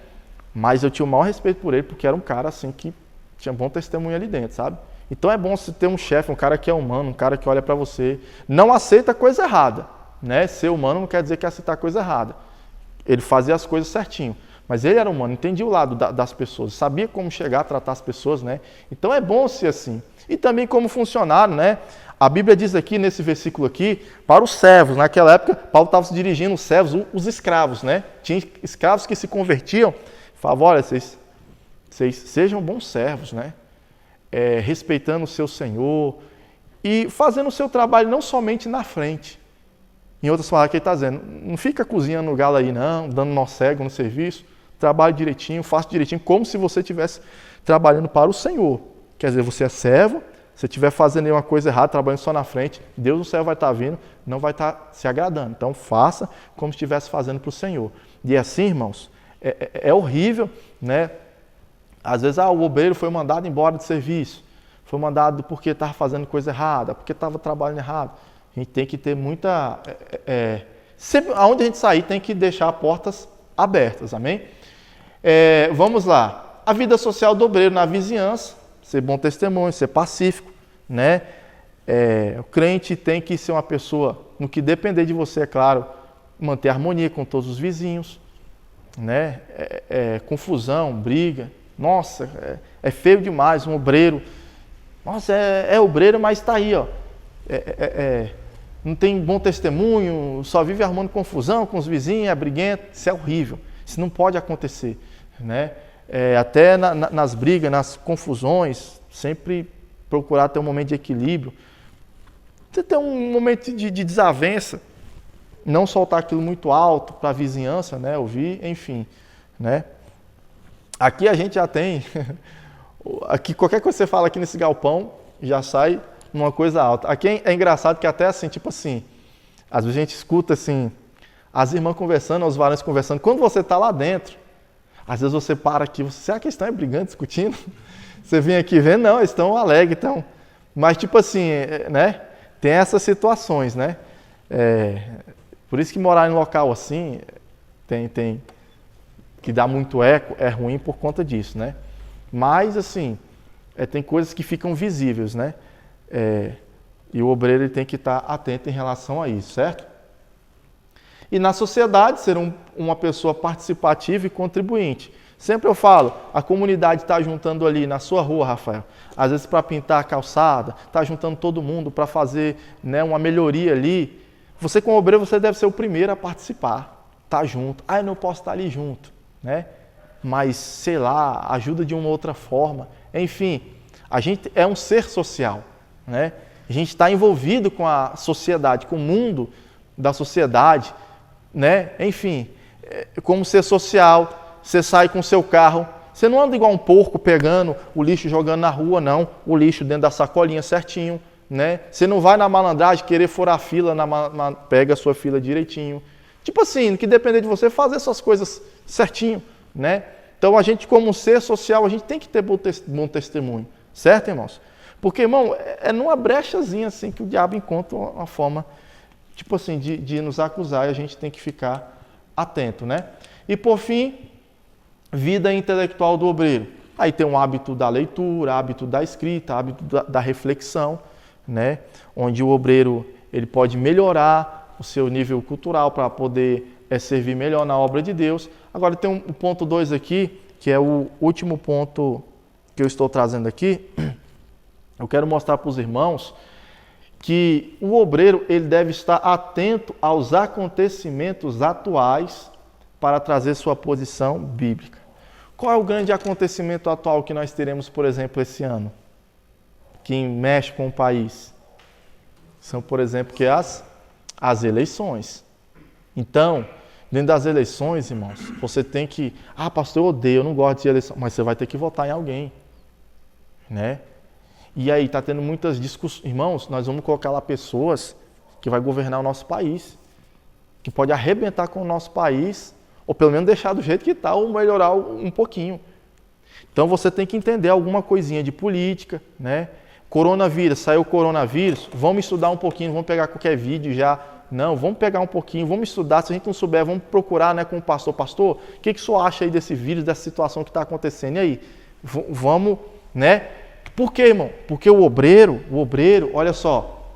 Mas eu tinha o maior respeito por ele, porque era um cara assim que tinha bom testemunho ali dentro, sabe? Então é bom você ter um chefe, um cara que é humano, um cara que olha para você, não aceita coisa errada, né? Ser humano não quer dizer que aceitar coisa errada. Ele fazia as coisas certinho, mas ele era humano, entendia o lado das pessoas, sabia como chegar a tratar as pessoas, né? Então é bom ser assim. E também como funcionário, né? A Bíblia diz aqui, nesse versículo aqui, para os servos. Naquela época, Paulo estava se dirigindo aos servos, os escravos, né? Tinha escravos que se convertiam. Falava, olha, vocês sejam bons servos, né? Respeitando o seu Senhor e fazendo o seu trabalho não somente na frente. Em outras palavras, que ele está dizendo, não fica cozinhando no galo aí não, dando nó cego no serviço, trabalhe direitinho, faça direitinho, como se você estivesse trabalhando para o Senhor. Quer dizer, você é servo, se estiver fazendo uma coisa errada, trabalhando só na frente, Deus do céu vai estar vindo, não vai estar se agradando. Então faça como se estivesse fazendo para o Senhor. E assim, irmãos, é horrível, né? Às vezes o obreiro foi mandado embora de serviço, foi mandado porque estava fazendo coisa errada, porque estava trabalhando errado. A gente tem que ter muita... sempre, aonde a gente sair tem que deixar portas abertas, amém? Vamos lá. A vida social do obreiro na vizinhança, ser bom testemunho, ser pacífico, né? O crente tem que ser uma pessoa, no que depender de você, é claro, manter harmonia com todos os vizinhos, né? Confusão, briga. Nossa, é feio demais um obreiro. Nossa, é obreiro, mas está aí, ó. Não tem bom testemunho, só vive arrumando confusão com os vizinhos, é briguento. Isso é horrível. Isso não pode acontecer, né? Até nas brigas, nas confusões, sempre procurar ter um momento de equilíbrio. Você ter um momento de desavença, não soltar aquilo muito alto para a vizinhança, né? Ouvir, enfim, né? Aqui a gente já tem, aqui qualquer coisa que você fala aqui nesse galpão já sai numa coisa alta. Aqui é engraçado que até assim, tipo assim, às vezes a gente escuta assim, as irmãs conversando, os varões conversando. Quando você está lá dentro, às vezes você para aqui, será que eles estão brigando, discutindo? Você vem aqui vendo, não, eles estão alegres, então. Mas tipo assim, né? Tem essas situações, né? Por isso que morar em local assim, tem que dá muito eco, é ruim por conta disso, né? Mas assim, tem coisas que ficam visíveis, né? E o obreiro ele tem que estar atento em relação a isso, certo? E na sociedade, ser uma pessoa participativa e contribuinte. Sempre eu falo, a comunidade está juntando ali na sua rua, Rafael, às vezes para pintar a calçada, está juntando todo mundo para fazer, né, uma melhoria ali. Você como obreiro, você deve ser o primeiro a participar, tá junto. Eu não posso estar ali junto, né? Mas, sei lá, ajuda de uma outra forma. Enfim, a gente é um ser social, né? A gente está envolvido com a sociedade, com o mundo da sociedade. né? Enfim, como ser social, você sai com o seu carro, você não anda igual um porco pegando o lixo e jogando na rua, não, o lixo dentro da sacolinha certinho, né? Você não vai na malandragem querer furar a fila, pega a sua fila direitinho. Tipo assim, que depender de você fazer essas coisas certinho, né? Então a gente, como ser social, a gente tem que ter bom testemunho, certo, irmãos? Porque, irmão, é numa brechazinha assim que o diabo encontra uma forma, tipo assim, de nos acusar, e a gente tem que ficar atento, né? E por fim, vida intelectual do obreiro. Aí tem um hábito da leitura, hábito da escrita, hábito da reflexão, né? Onde o obreiro ele pode melhorar o seu nível cultural para poder servir melhor na obra de Deus. Agora tem o ponto 2 aqui, que é o último ponto que eu estou trazendo aqui. Eu quero mostrar para os irmãos que o obreiro ele deve estar atento aos acontecimentos atuais para trazer sua posição bíblica. Qual é o grande acontecimento atual que nós teremos, por exemplo, esse ano? Que mexe com o país? São, por exemplo, que as eleições. Então, dentro das eleições, irmãos, você tem que... Ah, pastor, eu odeio, eu não gosto de eleição. Mas você vai ter que votar em alguém, né? E aí, está tendo muitas discussões. Irmãos, nós vamos colocar lá pessoas que vai governar o nosso país, que pode arrebentar com o nosso país, ou pelo menos deixar do jeito que está, ou melhorar um pouquinho. Então, você tem que entender alguma coisinha de política, né? Coronavírus, saiu o coronavírus, vamos estudar um pouquinho, vamos pegar qualquer vídeo já. Não, vamos pegar um pouquinho, vamos estudar. Se a gente não souber, vamos procurar, né, com o pastor. Pastor, o que o senhor acha aí desse vírus, dessa situação que está acontecendo? E aí, vamos, né? Por quê, irmão? Porque o obreiro, olha só,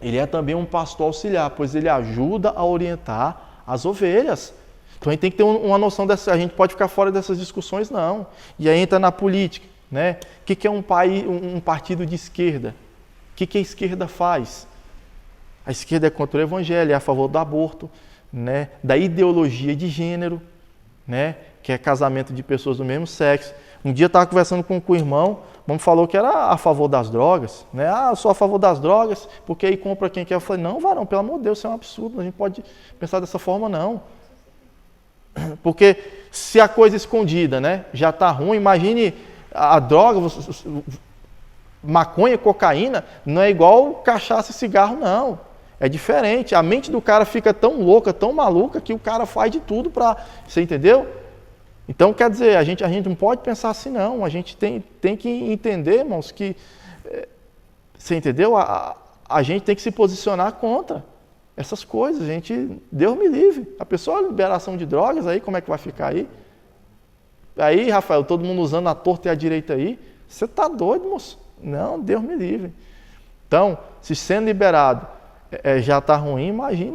ele é também um pastor auxiliar, pois ele ajuda a orientar as ovelhas. Então a gente tem que ter uma noção dessa, a gente pode ficar fora dessas discussões, não. E aí entra na política, né? O que é um partido de esquerda? O que a esquerda faz? A esquerda é contra o evangelho, é a favor do aborto, né? Da ideologia de gênero, né? Que é casamento de pessoas do mesmo sexo. Um dia eu estava conversando com o irmão, o irmão falou que era a favor das drogas, né? Ah, eu sou a favor das drogas, porque aí compra quem quer. Eu falei, não, varão, pelo amor de Deus, isso é um absurdo, a gente pode pensar dessa forma, não. Porque se a coisa escondida, né, já está ruim, imagine a droga, maconha, cocaína, não é igual cachaça e cigarro, não. É diferente. A mente do cara fica tão louca, tão maluca, que o cara faz de tudo para... Você entendeu? Então, quer dizer, a gente não pode pensar assim, não. A gente tem que entender, irmãos, que... Você entendeu? A gente tem que se posicionar contra essas coisas. Deus me livre. A pessoa, liberação de drogas, aí como é que vai ficar aí? Aí, Rafael, todo mundo usando a torta e a direita aí. Você está doido, moço? Não, Deus me livre. Então, se sendo liberado já está ruim, imagine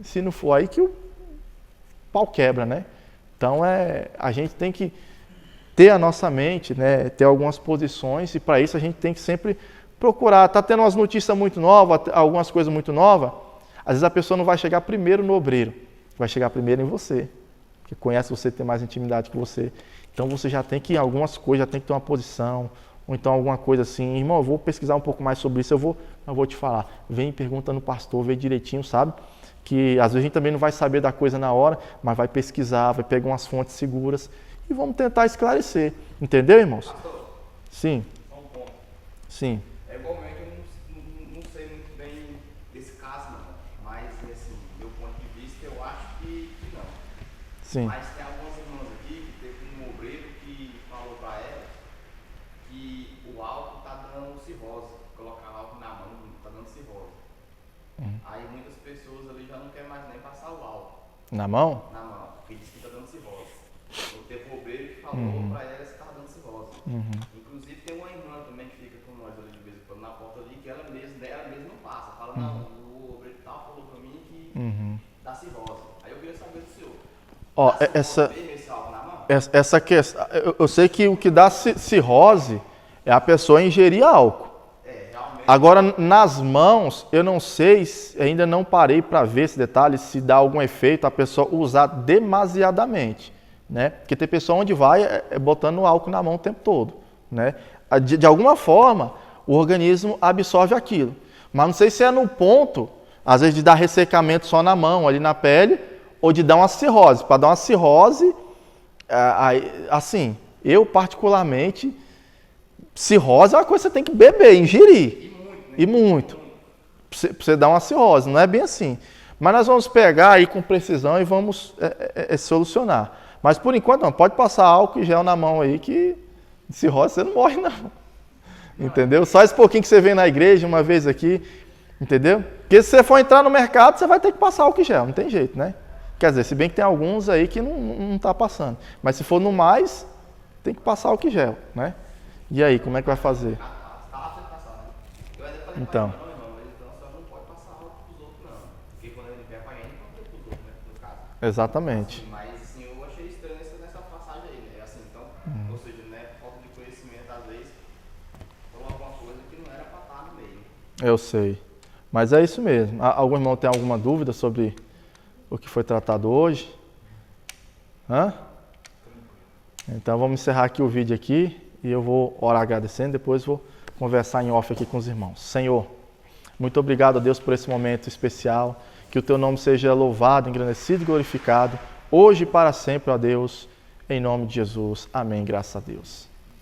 se não for aí que o pau quebra, né? Então, a gente tem que ter a nossa mente, né? Ter algumas posições, e para isso a gente tem que sempre procurar. Está tendo umas notícias muito novas, algumas coisas muito novas, às vezes a pessoa não vai chegar primeiro no obreiro, vai chegar primeiro em você, que conhece você, tem mais intimidade que você. Então você já tem que, algumas coisas, já tem que ter uma posição, ou então alguma coisa assim, irmão, eu vou pesquisar um pouco mais sobre isso, eu vou te falar. Vem e pergunta no pastor, vê direitinho, sabe? Que às vezes a gente também não vai saber da coisa na hora, mas vai pesquisar, vai pegar umas fontes seguras e vamos tentar esclarecer. Entendeu, irmãos? Pastor, Sim. só um ponto. Sim. Igualmente eu não sei muito bem desse caso, não. Mas, assim, do meu ponto de vista, eu acho que não. Sim. Mas tem algumas irmãs aqui que teve um obreiro que falou para ela que o álcool está dando cirrose. Colocar álcool na mão está dando cirrose. Aí muitas pessoas ali já não querem mais nem passar o álcool Na mão? na mão, porque diz que está dando cirrose. Então teve um obreiro que falou para ela que estava dando cirrose. Inclusive tem uma irmã também que fica com nós ali de vez em quando na porta ali, que ela mesma não passa. Fala, não, o obreiro tal falou para mim que dá cirrose. Aí eu queria saber do senhor. Ó, essa questão, eu sei que o que dá cirrose é a pessoa ingerir álcool. Realmente. Agora, nas mãos, eu não sei, ainda não parei para ver esse detalhe, se dá algum efeito a pessoa usar demasiadamente, né? Porque tem pessoa onde vai botando álcool na mão o tempo todo, né? De alguma forma, o organismo absorve aquilo. Mas não sei se é no ponto, às vezes, de dar ressecamento só na mão, ali na pele, ou de dar uma cirrose. Para dar uma cirrose, assim, eu particularmente, cirrose é uma coisa que você tem que beber, ingerir. E muito. Para você dar uma cirrose, não é bem assim. Mas nós vamos pegar aí com precisão e vamos solucionar. Mas por enquanto não, pode passar álcool e gel na mão aí que cirrose você não morre não. Entendeu? Só esse pouquinho que você vem na igreja uma vez aqui, entendeu? Porque se você for entrar no mercado, você vai ter que passar álcool e gel, não tem jeito, né? Quer dizer, se bem que tem alguns aí que não tá passando. Mas se for no mais, tem que passar álcool e gel, né? E aí, como é que vai fazer? Então. Exatamente. Assim, mas assim, eu achei estranho nessa passagem aí, né? Assim, então, ou seja, né, falta de conhecimento, às vezes, falou alguma coisa que não era para estar no meio. Eu sei. Mas é isso mesmo. Algum irmão tem alguma dúvida sobre o que foi tratado hoje? Hã? Então vamos encerrar aqui o vídeo aqui e eu vou orar agradecendo, depois vou conversar em off aqui com os irmãos. Senhor, muito obrigado a Deus por esse momento especial. Que o teu nome seja louvado, engrandecido e glorificado, hoje e para sempre, ó Deus, em nome de Jesus. Amém, graças a Deus.